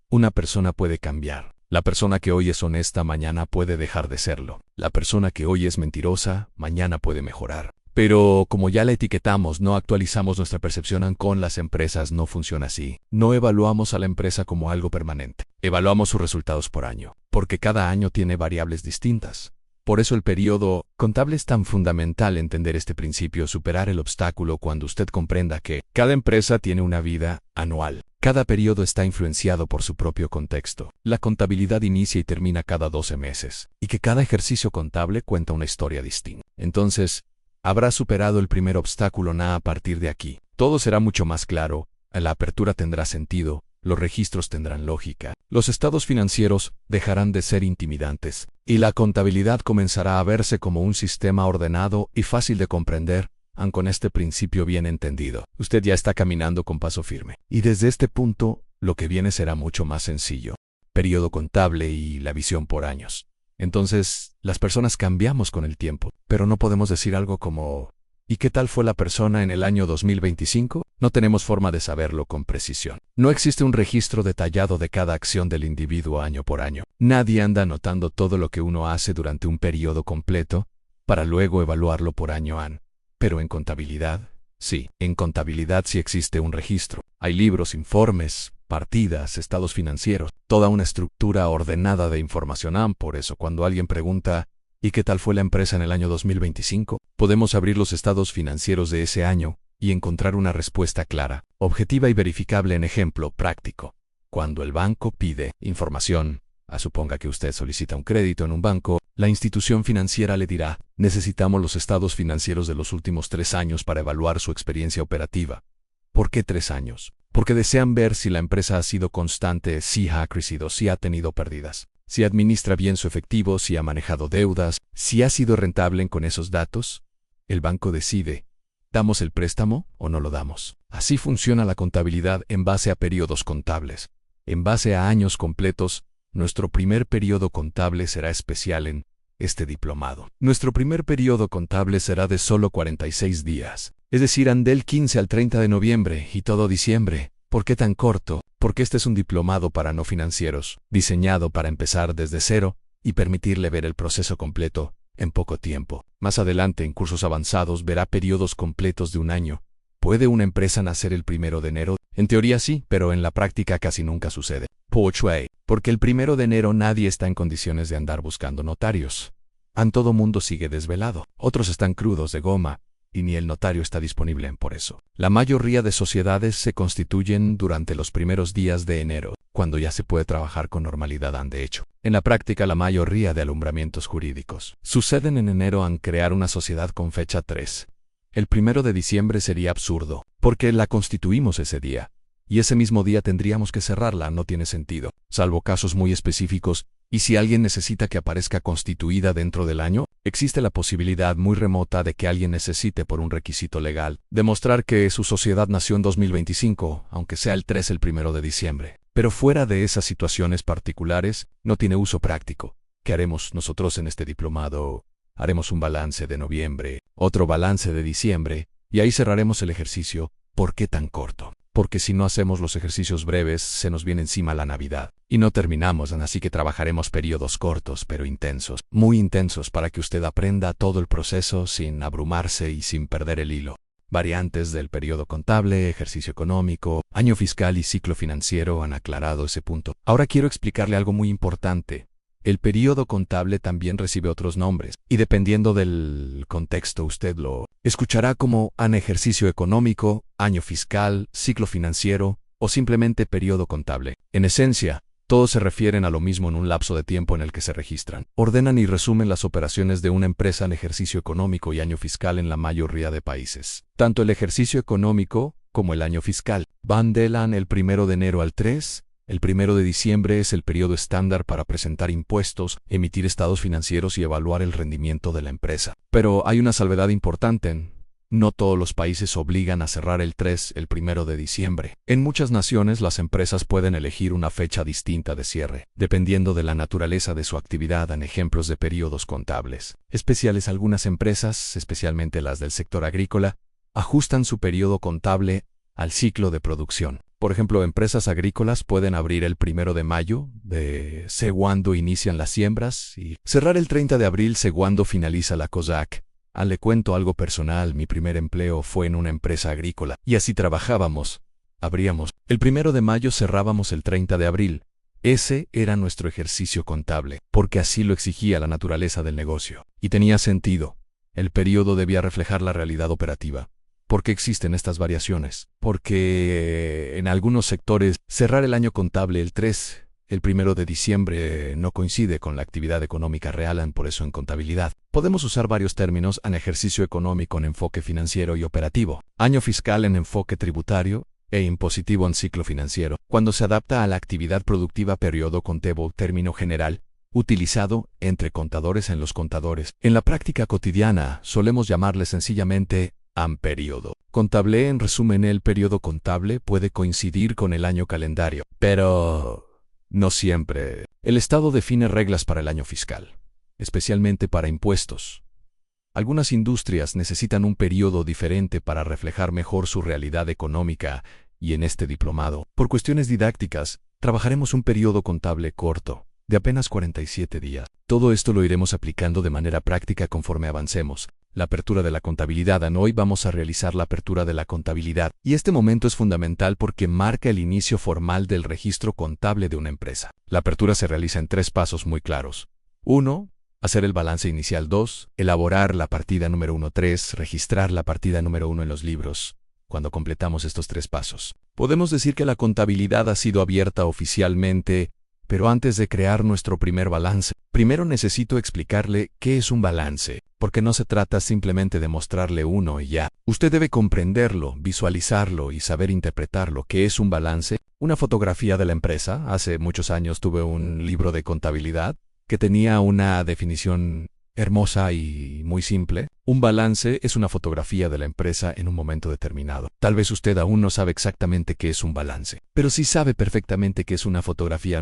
una persona puede cambiar. La persona que hoy es honesta, mañana puede dejar de serlo. La persona que hoy es mentirosa, mañana puede mejorar. Pero como ya la etiquetamos, no actualizamos nuestra percepción. Con las empresas no funciona así. No evaluamos a la empresa como algo permanente. Evaluamos sus resultados por año, porque cada año tiene variables distintas. Por eso el periodo contable es tan fundamental. Entender este principio, superar el obstáculo cuando usted comprenda que cada empresa tiene una vida anual. Cada periodo está influenciado por su propio contexto. La contabilidad inicia y termina cada 12 meses, y que cada ejercicio contable cuenta una historia distinta. Entonces, habrá superado el primer obstáculo. A partir de aquí, todo será mucho más claro. La apertura tendrá sentido, los registros tendrán lógica, los estados financieros dejarán de ser intimidantes, y la contabilidad comenzará a verse como un sistema ordenado y fácil de comprender. Con este principio bien entendido, usted ya está caminando con paso firme. Y desde este punto, lo que viene será mucho más sencillo. Periodo contable y la visión por años. Entonces, las personas cambiamos con el tiempo, pero no podemos decir algo como ¿y qué tal fue la persona en el año 2025? No tenemos forma de saberlo con precisión. No existe un registro detallado de cada acción del individuo año por año. Nadie anda anotando todo lo que uno hace durante un periodo completo para luego evaluarlo por año. Pero en contabilidad, sí. En contabilidad sí existe un registro. Hay libros, informes, partidas, estados financieros, toda una estructura ordenada de información. Por eso, cuando alguien pregunta ¿y qué tal fue la empresa en el año 2025? Podemos abrir los estados financieros de ese año y encontrar una respuesta clara, objetiva y verificable. En ejemplo práctico. Cuando el banco pide información, suponga que usted solicita un crédito en un banco, la institución financiera le dirá, necesitamos los estados financieros de los últimos 3 años para evaluar su experiencia operativa. ¿Por qué 3 años? Porque desean ver si la empresa ha sido constante, si ha crecido, si ha tenido pérdidas, si administra bien su efectivo, si ha manejado deudas, si ha sido rentable. Con esos datos, el banco decide, ¿damos el préstamo o no lo damos? Así funciona la contabilidad en base a periodos contables. En base a años completos, nuestro primer periodo contable será especial en este diplomado. Nuestro primer periodo contable será de solo 46 días, es decir, del 15 al 30 de noviembre y todo diciembre. ¿Por qué tan corto? Porque este es un diplomado para no financieros, diseñado para empezar desde cero y permitirle ver el proceso completo en poco tiempo. Más adelante, en cursos avanzados, verá periodos completos de un año. ¿Puede una empresa nacer el 1 de enero? En teoría sí, pero en la práctica casi nunca sucede. Porque el 1 de enero nadie está en condiciones de andar buscando notarios. Todo mundo sigue desvelado. Otros están crudos de goma, y ni el notario está disponible. Por eso, la mayoría de sociedades se constituyen durante los primeros días de enero, cuando ya se puede trabajar con normalidad. De hecho, en la práctica la mayoría de alumbramientos jurídicos suceden en enero. Crear una sociedad con fecha 3. El 1 de diciembre sería absurdo, porque la constituimos ese día, y ese mismo día tendríamos que cerrarla. No tiene sentido, salvo casos muy específicos. Y si alguien necesita que aparezca constituida dentro del año, existe la posibilidad muy remota de que alguien necesite, por un requisito legal, demostrar que su sociedad nació en 2025, aunque sea el 1 de diciembre. Pero fuera de esas situaciones particulares, no tiene uso práctico. ¿Qué haremos nosotros en este diplomado? Haremos un balance de noviembre, otro balance de diciembre, y ahí cerraremos el ejercicio. ¿Por qué tan corto? Porque si no hacemos los ejercicios breves, se nos viene encima la Navidad y no terminamos. Así que trabajaremos periodos cortos pero intensos, muy intensos, para que usted aprenda todo el proceso sin abrumarse y sin perder el hilo. Variantes del periodo contable, ejercicio económico, año fiscal y ciclo financiero han aclarado ese punto. Ahora quiero explicarle algo muy importante. El periodo contable también recibe otros nombres, y dependiendo del contexto usted lo escuchará como ejercicio económico, año fiscal, ciclo financiero o simplemente periodo contable. En esencia, todos se refieren a lo mismo en un lapso de tiempo en el que se registran, ordenan y resumen las operaciones de una empresa en ejercicio económico y año fiscal en la mayoría de países. Tanto el ejercicio económico como el año fiscal van del 1 de enero al 3. El 1 de diciembre es el periodo estándar para presentar impuestos, emitir estados financieros y evaluar el rendimiento de la empresa. Pero hay una salvedad importante. No todos los países obligan a cerrar el 1 de diciembre. En muchas naciones las empresas pueden elegir una fecha distinta de cierre, dependiendo de la naturaleza de su actividad. En ejemplos de periodos contables especiales, algunas empresas, especialmente las del sector agrícola, ajustan su periodo contable al ciclo de producción. Por ejemplo, empresas agrícolas pueden abrir el 1 de mayo, cuando inician las siembras, y cerrar el 30 de abril, cuando finaliza la cosecha. Le cuento algo personal. Mi primer empleo fue en una empresa agrícola, y así trabajábamos. Abríamos el 1 de mayo, cerrábamos el 30 de abril. Ese era nuestro ejercicio contable, porque así lo exigía la naturaleza del negocio. Y tenía sentido. El periodo debía reflejar la realidad operativa. ¿Por qué existen estas variaciones? Porque en algunos sectores cerrar el año contable el 1 de diciembre no coincide con la actividad económica real. Por eso en contabilidad podemos usar varios términos: en ejercicio económico en enfoque financiero y operativo, año fiscal en enfoque tributario e impositivo en ciclo financiero. Cuando se adapta a la actividad productiva, periodo contable, término general utilizado entre contadores en los contadores. En la práctica cotidiana solemos llamarle sencillamente Periodo contable. En resumen, el periodo contable puede coincidir con el año calendario, pero no siempre. El Estado define reglas para el año fiscal, especialmente para impuestos. Algunas industrias necesitan un periodo diferente para reflejar mejor su realidad económica, y en este diplomado, por cuestiones didácticas, trabajaremos un periodo contable corto, de apenas 47 días. Todo esto lo iremos aplicando de manera práctica conforme avancemos. La apertura de la contabilidad. Hoy vamos a realizar la apertura de la contabilidad, y este momento es fundamental porque marca el inicio formal del registro contable de una empresa. La apertura se realiza en 3 pasos muy claros. 1. Hacer el balance inicial. 2. Elaborar la partida número 1. 3. Registrar la partida número 1 en los libros. Cuando completamos estos 3 pasos, podemos decir que la contabilidad ha sido abierta oficialmente, pero antes de crear nuestro primer balance, primero necesito explicarle qué es un balance, porque no se trata simplemente de mostrarle uno y ya. Usted debe comprenderlo, visualizarlo y saber interpretarlo. ¿Qué es un balance? Una fotografía de la empresa. Hace muchos años tuve un libro de contabilidad que tenía una definición hermosa y muy simple. Un balance es una fotografía de la empresa en un momento determinado. Tal vez usted aún no sabe exactamente qué es un balance, pero sí sabe perfectamente qué es una fotografía.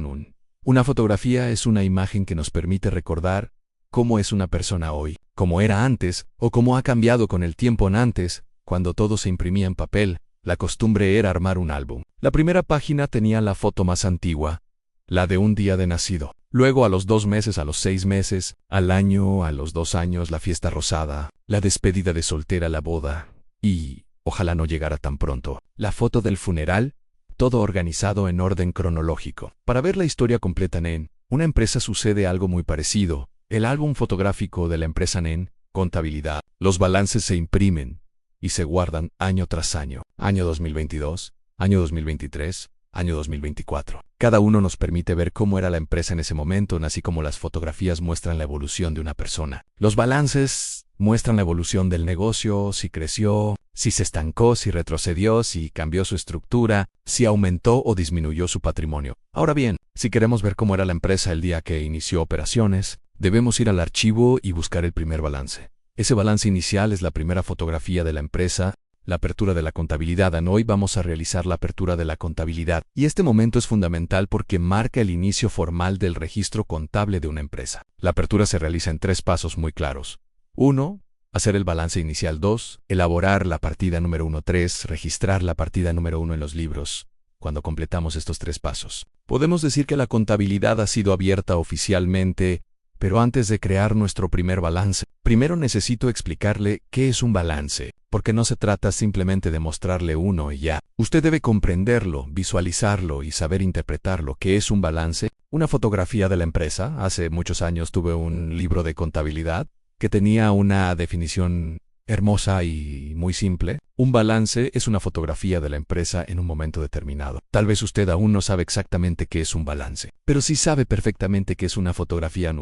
Una fotografía es una imagen que nos permite recordar cómo es una persona hoy, cómo era antes o cómo ha cambiado con el tiempo. Antes, cuando todo se imprimía en papel, la costumbre era armar un álbum. La primera página tenía la foto más antigua, la de un día de nacido. Luego, a los 2 meses, a los 6 meses, al año, a los 2 años, la fiesta rosada, la despedida de soltera, la boda, y, ojalá no llegara tan pronto, la foto del funeral, todo organizado en orden cronológico. Para ver la historia completa en una empresa sucede algo muy parecido. El álbum fotográfico de la empresa en contabilidad. Los balances se imprimen y se guardan año tras año. Año 2022, año 2023, año 2024. Cada uno nos permite ver cómo era la empresa en ese momento, así como las fotografías muestran la evolución de una persona. Los balances muestran la evolución del negocio, si creció, si se estancó, si retrocedió, si cambió su estructura, si aumentó o disminuyó su patrimonio. Ahora bien, si queremos ver cómo era la empresa el día que inició operaciones, debemos ir al archivo y buscar el primer balance. Ese balance inicial es la primera fotografía de la empresa. La apertura de la contabilidad. Hoy vamos a realizar la apertura de la contabilidad, y este momento es fundamental porque marca el inicio formal del registro contable de una empresa. La apertura se realiza en 3 pasos muy claros. 1. Hacer el balance inicial. 2. Elaborar la partida número 1. 3. Registrar la partida número 1 en los libros. Cuando completamos estos 3 pasos, podemos decir que la contabilidad ha sido abierta oficialmente, pero antes de crear nuestro primer balance, primero necesito explicarle qué es un balance, porque no se trata simplemente de mostrarle uno y ya. Usted debe comprenderlo, visualizarlo y saber interpretarlo. ¿Qué es un balance? Una fotografía de la empresa. Hace muchos años tuve un libro de contabilidad que tenía una definición hermosa y muy simple. Un balance es una fotografía de la empresa en un momento determinado. Tal vez usted aún no sabe exactamente qué es un balance, pero sí sabe perfectamente qué es una fotografía.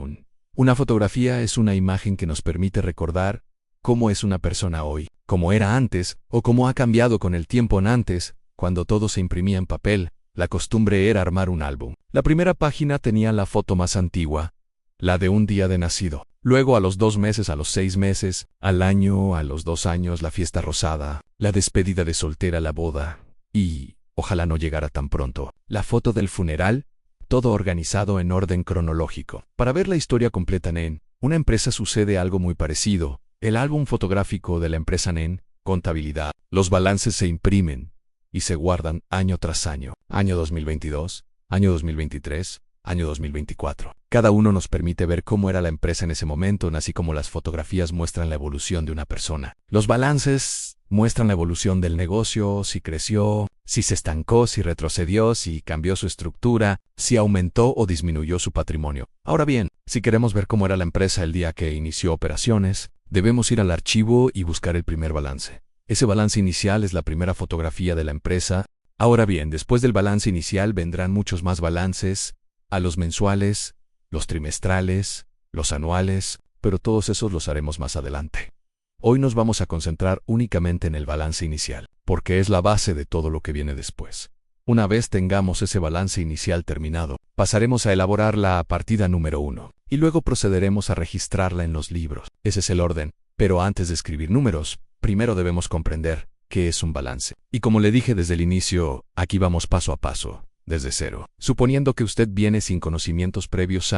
Una fotografía es una imagen que nos permite recordar cómo es una persona hoy, cómo era antes o cómo ha cambiado con el tiempo. Antes, cuando todo se imprimía en papel, la costumbre era armar un álbum. La primera página tenía la foto más antigua, la de un día de nacido. Luego, a los 2 meses, a los 6 meses, al año, a los 2 años, la fiesta rosada, la despedida de soltera, la boda, y, ojalá no llegara tan pronto, la foto del funeral, todo organizado en orden cronológico. Para ver la historia completa en una empresa sucede algo muy parecido. El álbum fotográfico de la empresa en contabilidad. Los balances se imprimen y se guardan año tras año. Año 2022, año 2023, año 2024. Cada uno nos permite ver cómo era la empresa en ese momento, así como las fotografías muestran la evolución de una persona. Los balances muestran la evolución del negocio, si creció, si se estancó, si retrocedió, si cambió su estructura, si aumentó o disminuyó su patrimonio. Ahora bien, si queremos ver cómo era la empresa el día que inició operaciones, debemos ir al archivo y buscar el primer balance. Ese balance inicial es la primera fotografía de la empresa. Ahora bien, después del balance inicial vendrán muchos más balances, a los mensuales, los trimestrales, los anuales, pero todos esos los haremos más adelante. Hoy nos vamos a concentrar únicamente en el balance inicial, porque es la base de todo lo que viene después. Una vez tengamos ese balance inicial terminado, pasaremos a elaborar la partida número 1, y luego procederemos a registrarla en los libros. Ese es el orden. Pero antes de escribir números, primero debemos comprender qué es un balance. Y como le dije desde el inicio, aquí vamos paso a paso, desde cero. Suponiendo que usted viene sin conocimientos previos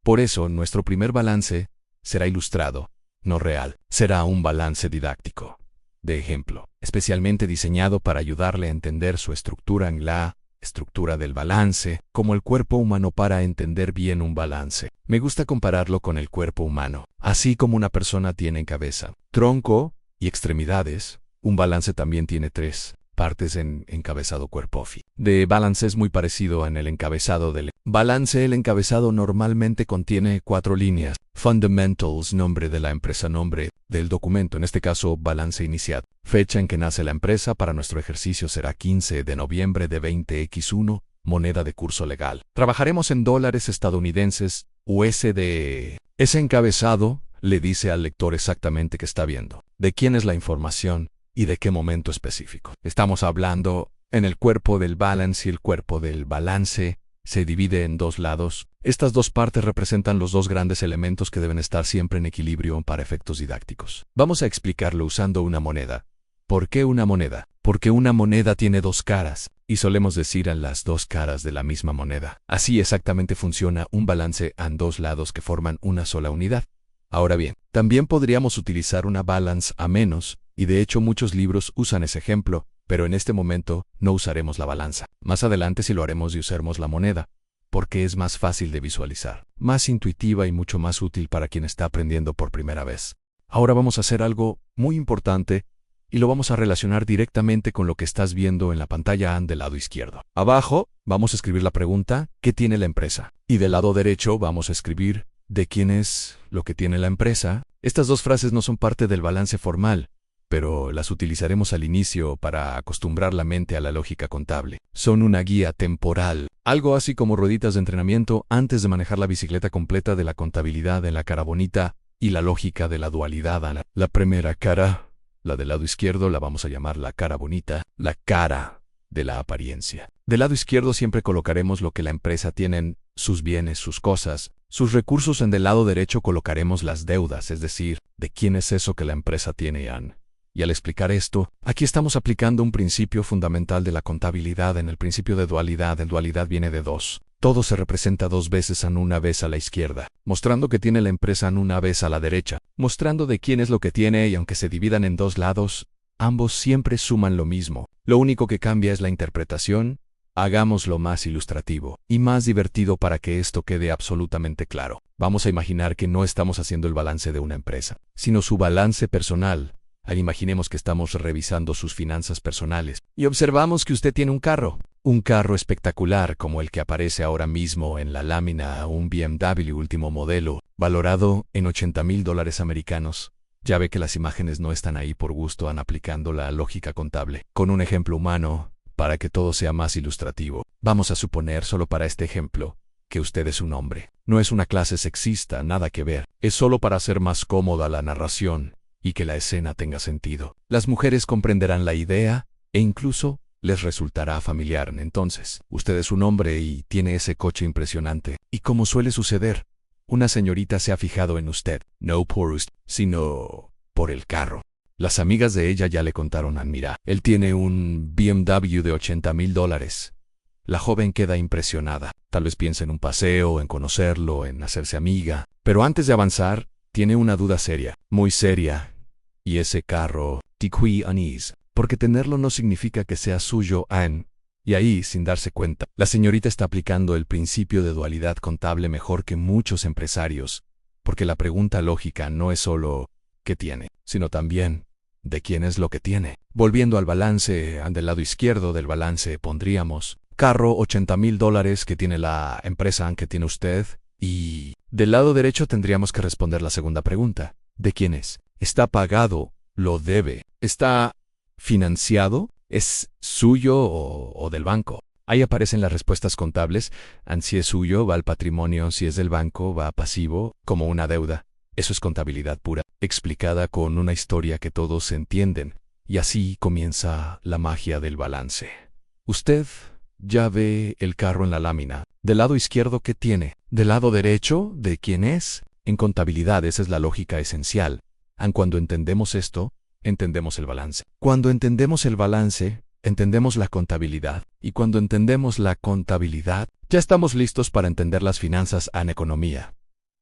por eso nuestro primer balance será ilustrado, no real. Será un balance didáctico, de ejemplo, especialmente diseñado para ayudarle a entender su estructura en la estructura del balance, como el cuerpo humano para entender bien un balance. Me gusta compararlo con el cuerpo humano. Así como una persona tiene cabeza, tronco y extremidades, un balance también tiene tres partes en encabezado cuerpo. De balance es muy parecido en el encabezado del balance. El encabezado normalmente contiene 4 líneas. Fundamentals, nombre de la empresa, nombre del documento, en este caso balance inicial. Fecha en que nace la empresa, para nuestro ejercicio será 15 de noviembre de 20X1, moneda de curso legal. Trabajaremos en dólares estadounidenses, USD. Ese encabezado le dice al lector exactamente qué está viendo, de quién es la información y de qué momento específico. Estamos hablando en el cuerpo del balance, y el cuerpo del balance se divide en dos lados. Estas dos partes representan los dos grandes elementos que deben estar siempre en equilibrio para efectos didácticos. Vamos a explicarlo usando una moneda. ¿Por qué una moneda? Porque una moneda tiene dos caras, y solemos decir en las dos caras de la misma moneda. Así exactamente funciona un balance en dos lados que forman una sola unidad. Ahora bien, también podríamos utilizar una balance a menos, y de hecho muchos libros usan ese ejemplo, pero en este momento no usaremos la balanza. Más adelante sí lo haremos y usaremos la moneda, porque es más fácil de visualizar, más intuitiva y mucho más útil para quien está aprendiendo por primera vez. Ahora vamos a hacer algo muy importante y lo vamos a relacionar directamente con lo que estás viendo en la pantalla del lado izquierdo. Abajo vamos a escribir la pregunta ¿qué tiene la empresa? Y del lado derecho vamos a escribir ¿de quién es lo que tiene la empresa? Estas dos frases no son parte del balance formal, pero las utilizaremos al inicio para acostumbrar la mente a la lógica contable. Son una guía temporal, algo así como rueditas de entrenamiento antes de manejar la bicicleta completa de la contabilidad en la cara bonita y la lógica de la dualidad. La primera cara, la del lado izquierdo, la vamos a llamar la cara bonita, la cara de la apariencia. Del lado izquierdo siempre colocaremos lo que la empresa tiene, sus bienes, sus cosas, sus recursos. En del lado derecho colocaremos las deudas, es decir, de quién es eso que la empresa tiene. Y al explicar esto, aquí estamos aplicando un principio fundamental de la contabilidad en el principio de dualidad. En dualidad viene de dos. Todo se representa dos veces, en una vez a la izquierda, mostrando que tiene la empresa, en una vez a la derecha, mostrando de quién es lo que tiene, y aunque se dividan en dos lados, ambos siempre suman lo mismo. Lo único que cambia es la interpretación. Hagámoslo más ilustrativo y más divertido para que esto quede absolutamente claro. Vamos a imaginar que no estamos haciendo el balance de una empresa, sino su balance personal. Imaginemos que estamos revisando sus finanzas personales y observamos que usted tiene un carro espectacular como el que aparece ahora mismo en la lámina, un BMW último modelo, valorado en $80,000 americanos. Ya ve que las imágenes no están ahí por gusto, aplicando la lógica contable. Con un ejemplo humano, para que todo sea más ilustrativo, vamos a suponer, solo para este ejemplo, que usted es un hombre. No es una clase sexista, nada que ver. Es solo para hacer más cómoda la narración y que la escena tenga sentido. Las mujeres comprenderán la idea e incluso les resultará familiar. Entonces, usted es un hombre y tiene ese coche impresionante. Y como suele suceder, una señorita se ha fijado en usted, no por usted, sino por el carro. Las amigas de ella ya le contaron, mira, él tiene un BMW de $80,000. La joven queda impresionada. Tal vez piense en un paseo, en conocerlo, en hacerse amiga. Pero antes de avanzar, tiene una duda seria, muy seria. Y ese carro, tiqui anís, porque tenerlo no significa que sea suyo, Y ahí, sin darse cuenta, la señorita está aplicando el principio de dualidad contable mejor que muchos empresarios, porque la pregunta lógica no es solo ¿qué tiene?, sino también ¿de quién es lo que tiene? Volviendo al balance, del lado izquierdo del balance pondríamos carro $80,000 que tiene la empresa que tiene usted, y del lado derecho tendríamos que responder la segunda pregunta, ¿de quién es? ¿Está pagado? ¿Lo debe? ¿Está financiado? ¿Es suyo o del banco? Ahí aparecen las respuestas contables. Si es suyo, va al patrimonio; si es del banco, va a pasivo, como una deuda. Eso es contabilidad pura, explicada con una historia que todos entienden. Y así comienza la magia del balance. Usted ya ve el carro en la lámina. Del lado izquierdo, ¿qué tiene? Del lado derecho, ¿de quién es? En contabilidad esa es la lógica esencial. Cuando entendemos esto, entendemos el balance. Cuando entendemos el balance, entendemos la contabilidad. Y cuando entendemos la contabilidad, ya estamos listos para entender las finanzas en economía.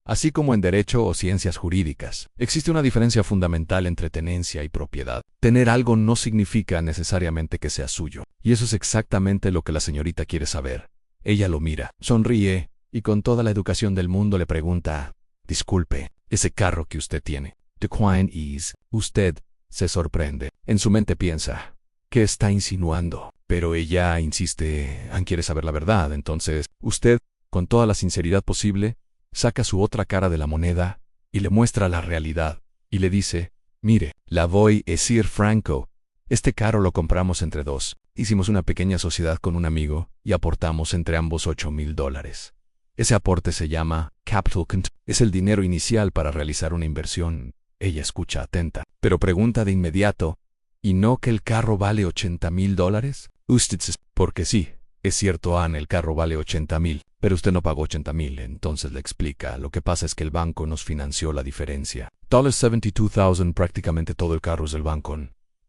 Así como en derecho o ciencias jurídicas, existe una diferencia fundamental entre tenencia y propiedad. Tener algo no significa necesariamente que sea suyo. Y eso es exactamente lo que la señorita quiere saber. Ella lo mira, sonríe, y con toda la educación del mundo le pregunta, disculpe, ese carro que usted tiene, ¿de quién es? Usted se sorprende. En su mente piensa, ¿qué está insinuando? Pero ella insiste, quiere saber la verdad. Entonces, usted, con toda la sinceridad posible, saca su otra cara de la moneda y le muestra la realidad, y le dice, mire, la voy a decir franco, este carro lo compramos entre dos. Hicimos una pequeña sociedad con un amigo y aportamos entre ambos $8,000. Ese aporte se llama capital es el dinero inicial para realizar una inversión. Ella escucha atenta, pero pregunta de inmediato, ¿y no que el carro vale $80,000? Usted porque sí, es cierto, el carro vale 80,000, pero usted no pagó 80,000, entonces le explica, lo que pasa es que el banco nos financió la diferencia. $72,000, prácticamente todo el carro es del banco.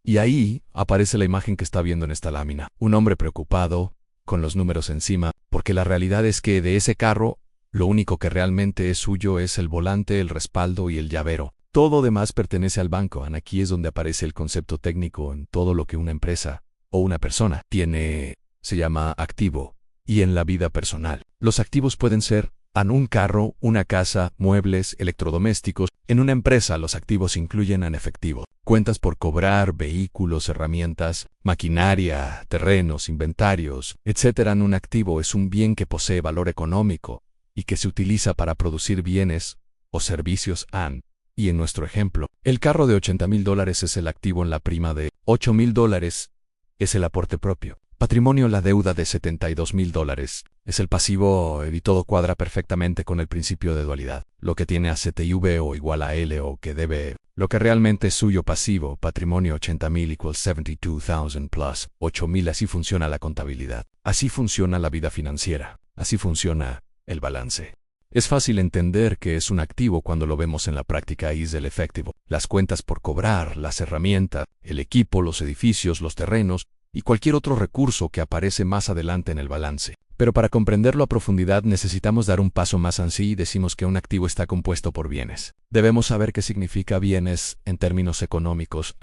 Y ahí aparece la imagen que está viendo en esta lámina. Un hombre preocupado, con los números encima, porque la realidad es que de ese carro, lo único que realmente es suyo es el volante, el respaldo y el llavero. Todo demás pertenece al banco. Aquí es donde aparece el concepto técnico en todo lo que una empresa o una persona tiene, se llama activo. Y en la vida personal, los activos pueden ser un carro, una casa, muebles, electrodomésticos. En una empresa los activos incluyen en efectivo, cuentas por cobrar, vehículos, herramientas, maquinaria, terrenos, inventarios, etc. Un activo es un bien que posee valor económico y que se utiliza para producir bienes o servicios. Y en nuestro ejemplo, el carro de $80,000 es el activo en la prima de $8,000 es el aporte propio. Patrimonio, la deuda de $72,000 es el pasivo y todo cuadra perfectamente con el principio de dualidad. Lo que tiene a CTV o igual a L o que debe, lo que realmente es suyo pasivo, patrimonio 80,000 equals 72,000 plus 8,000. Así funciona la contabilidad. Así funciona la vida financiera. Así funciona el balance. Es fácil entender que es un activo cuando lo vemos en la práctica y es el efectivo. Las cuentas por cobrar, las herramientas, el equipo, los edificios, los terrenos, y cualquier otro recurso que aparece más adelante en el balance. Pero para comprenderlo a profundidad necesitamos dar un paso más así y decimos que un activo está compuesto por bienes. Debemos saber qué significa bienes en términos económicos.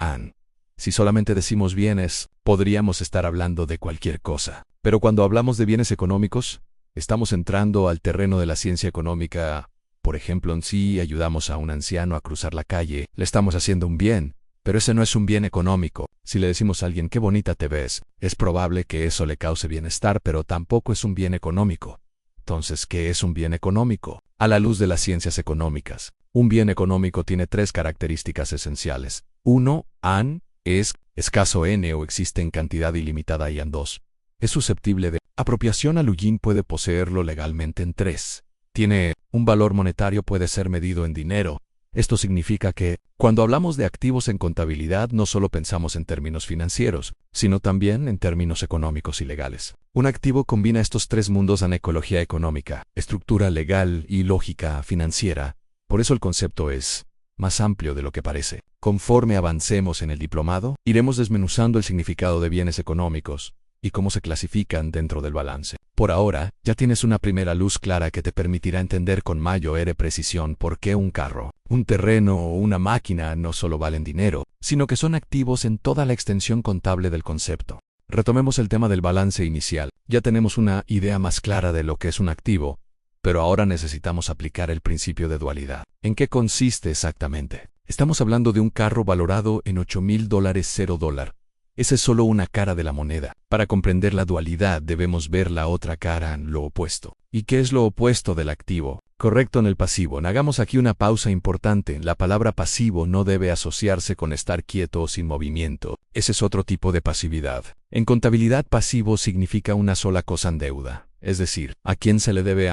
Si solamente decimos bienes, podríamos estar hablando de cualquier cosa. Pero cuando hablamos de bienes económicos, estamos entrando al terreno de la ciencia económica. Por ejemplo, si ayudamos a un anciano a cruzar la calle, le estamos haciendo un bien. Pero ese no es un bien económico. Si le decimos a alguien qué bonita te ves, es probable que eso le cause bienestar, pero tampoco es un bien económico. Entonces, ¿qué es un bien económico? A la luz de las ciencias económicas, un bien económico tiene tres características esenciales. 1, es escaso o existe en cantidad ilimitada y 2, es susceptible de apropiación. Puede poseerlo legalmente. En 3, tiene un valor monetario, puede ser medido en dinero. Esto significa que, cuando hablamos de activos en contabilidad, no solo pensamos en términos financieros, sino también en términos económicos y legales. Un activo combina estos tres mundos en ecología económica, estructura legal y lógica financiera. Por eso el concepto es más amplio de lo que parece. Conforme avancemos en el diplomado, iremos desmenuzando el significado de bienes económicos y cómo se clasifican dentro del balance. Por ahora, ya tienes una primera luz clara que te permitirá entender con mayor precisión por qué un carro, un terreno o una máquina no solo valen dinero, sino que son activos en toda la extensión contable del concepto. Retomemos el tema del balance inicial. Ya tenemos una idea más clara de lo que es un activo, pero ahora necesitamos aplicar el principio de dualidad. ¿En qué consiste exactamente? Estamos hablando de un carro valorado en $8,000, $0. Esa es solo una cara de la moneda. Para comprender la dualidad debemos ver la otra cara, lo opuesto. ¿Y qué es lo opuesto del activo? Correcto, en el pasivo. Hagamos aquí una pausa importante. La palabra pasivo no debe asociarse con estar quieto o sin movimiento. Ese es otro tipo de pasividad. En contabilidad, pasivo significa una sola cosa en deuda. Es decir, ¿a quién se le debe?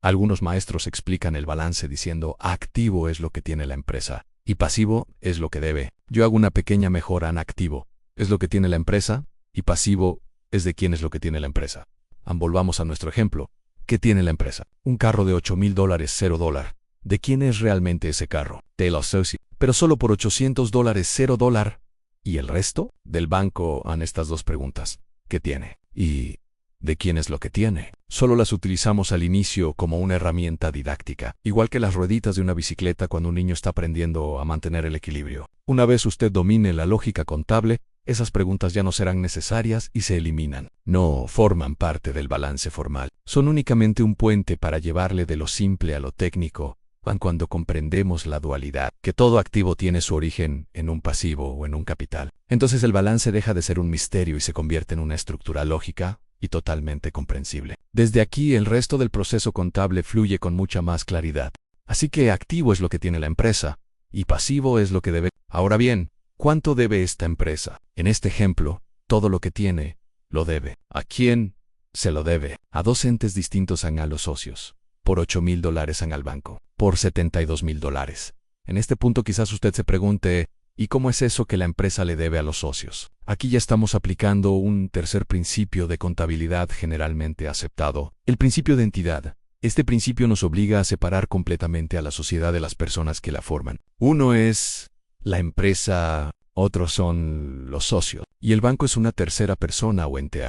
Algunos maestros explican el balance diciendo activo es lo que tiene la empresa y pasivo es lo que debe. Yo hago una pequeña mejora en activo. Es lo que tiene la empresa, y pasivo es de quién es lo que tiene la empresa. Volvamos a nuestro ejemplo. ¿Qué tiene la empresa? Un carro de $8,000, $0. ¿De quién es realmente ese carro? Del socio. pero solo por $800, $0. ¿Y el resto? Del banco han estas dos preguntas. ¿Qué tiene? ¿Y de quién es lo que tiene? Solo las utilizamos al inicio como una herramienta didáctica, igual que las rueditas de una bicicleta cuando un niño está aprendiendo a mantener el equilibrio. Una vez usted domine la lógica contable, esas preguntas ya no serán necesarias y se eliminan. No forman parte del balance formal. Son únicamente un puente para llevarle de lo simple a lo técnico, cuando comprendemos la dualidad, que todo activo tiene su origen en un pasivo o en un capital. Entonces el balance deja de ser un misterio y se convierte en una estructura lógica y totalmente comprensible. Desde aquí el resto del proceso contable fluye con mucha más claridad. Así que activo es lo que tiene la empresa y pasivo es lo que debe. Ahora bien, ¿cuánto debe esta empresa? En este ejemplo, todo lo que tiene, lo debe. ¿A quién se lo debe? A dos entes distintos, a los socios. Por $8,000 al banco. Por $72,000. En este punto quizás usted se pregunte, ¿y cómo es eso que la empresa le debe a los socios? Aquí ya estamos aplicando un tercer principio de contabilidad generalmente aceptado, el principio de entidad. Este principio nos obliga a separar completamente a la sociedad de las personas que la forman. Uno es la empresa, otros son los socios, y el banco es una tercera persona o ente.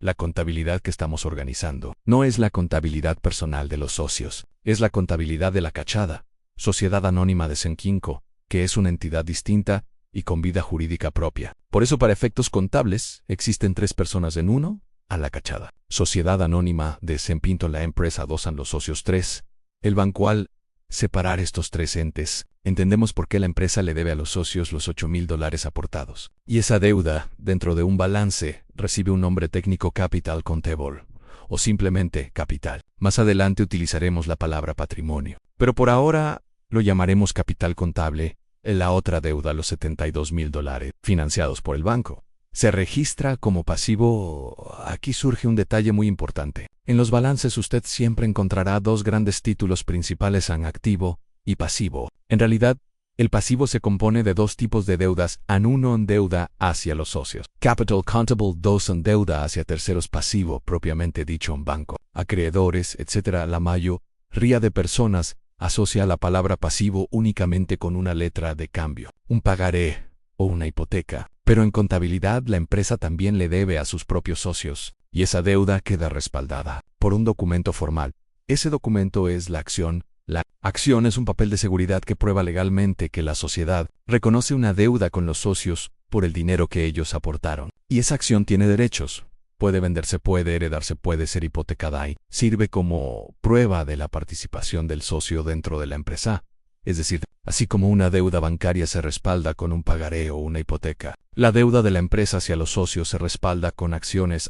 La contabilidad que estamos organizando no es la contabilidad personal de los socios, es la contabilidad de la Cachada, Sociedad Anónima de Senquinco, que es una entidad distinta y con vida jurídica propia. Por eso, para efectos contables, existen tres personas en uno, a la Cachada. Sociedad Anónima de Sempinto, la empresa 2, a los socios 3. El banco, al separar estos tres entes, entendemos por qué la empresa le debe a los socios los $8,000 aportados. Y esa deuda, dentro de un balance, recibe un nombre técnico, capital contable, o simplemente capital. Más adelante utilizaremos la palabra patrimonio, pero por ahora lo llamaremos capital contable. La otra deuda, los $72,000, financiados por el banco, se registra como pasivo. Aquí surge un detalle muy importante. En los balances usted siempre encontrará dos grandes títulos principales, en activo y pasivo. En realidad, el pasivo se compone de dos tipos de deudas. Uno, en deuda hacia los socios. Capital contable. 2, en deuda hacia terceros, pasivo, propiamente dicho, en banco, acreedores, etc. La mayoría de personas asocia la palabra pasivo únicamente con una letra de cambio, un pagaré o una hipoteca. Pero en contabilidad la empresa también le debe a sus propios socios, y esa deuda queda respaldada por un documento formal. Ese documento es la acción. La acción es un papel de seguridad que prueba legalmente que la sociedad reconoce una deuda con los socios por el dinero que ellos aportaron. Y esa acción tiene derechos. Puede venderse, puede heredarse, puede ser hipotecada y sirve como prueba de la participación del socio dentro de la empresa. Es decir, así como una deuda bancaria se respalda con un pagaré o una hipoteca, la deuda de la empresa hacia los socios se respalda con acciones.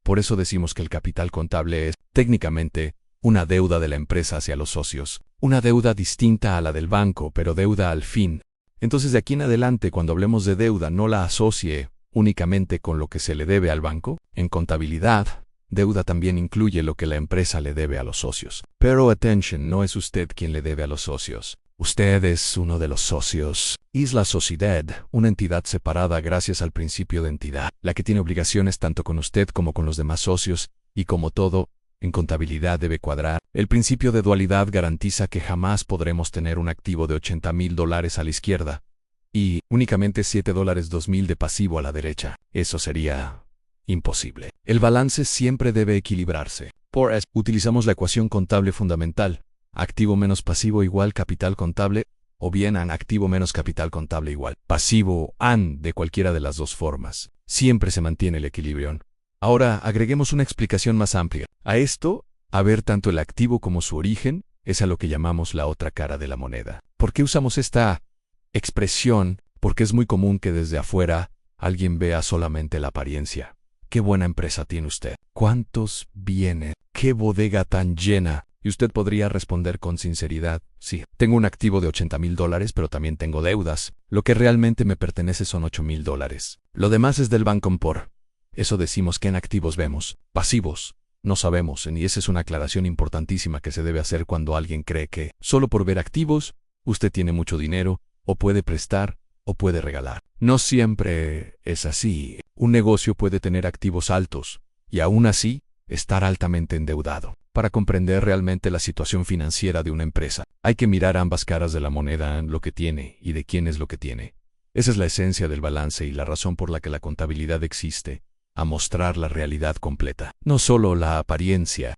Por eso decimos que el capital contable es, técnicamente, una deuda de la empresa hacia los socios. Una deuda distinta a la del banco, pero deuda al fin. Entonces, de aquí en adelante, cuando hablemos de deuda, no la asocie únicamente con lo que se le debe al banco. En contabilidad, deuda también incluye lo que la empresa le debe a los socios. Pero attention, no es usted quien le debe a los socios. Usted es uno de los socios. Es la sociedad, una entidad separada gracias al principio de entidad, la que tiene obligaciones tanto con usted como con los demás socios, y como todo, en contabilidad debe cuadrar. El principio de dualidad garantiza que jamás podremos tener un activo de $80,000 a la izquierda y únicamente $7,200 de pasivo a la derecha. Eso sería imposible. El balance siempre debe equilibrarse. Por eso, utilizamos la ecuación contable fundamental. Activo menos pasivo igual capital contable, o bien activo menos capital contable igual pasivo. De cualquiera de las dos formas, siempre se mantiene el equilibrio. Ahora, agreguemos una explicación más amplia. A esto, a ver tanto el activo como su origen, es a lo que llamamos la otra cara de la moneda. ¿Por qué usamos esta expresión? Porque es muy común que desde afuera alguien vea solamente la apariencia. ¿Qué buena empresa tiene usted? ¿Cuántos bienes? ¿Qué bodega tan llena? Y usted podría responder con sinceridad, sí, tengo un activo de $80,000, pero también tengo deudas. Lo que realmente me pertenece son $8,000. Lo demás es del banco. Por eso decimos que en activos vemos. Pasivos no sabemos, y esa es una aclaración importantísima que se debe hacer cuando alguien cree que, solo por ver activos, usted tiene mucho dinero, o puede prestar, o puede regalar. No siempre es así. Un negocio puede tener activos altos, y aún así, estar altamente endeudado. Para comprender realmente la situación financiera de una empresa, hay que mirar ambas caras de la moneda, lo que tiene y de quién es lo que tiene. Esa es la esencia del balance y la razón por la que la contabilidad existe, a mostrar la realidad completa, no solo la apariencia.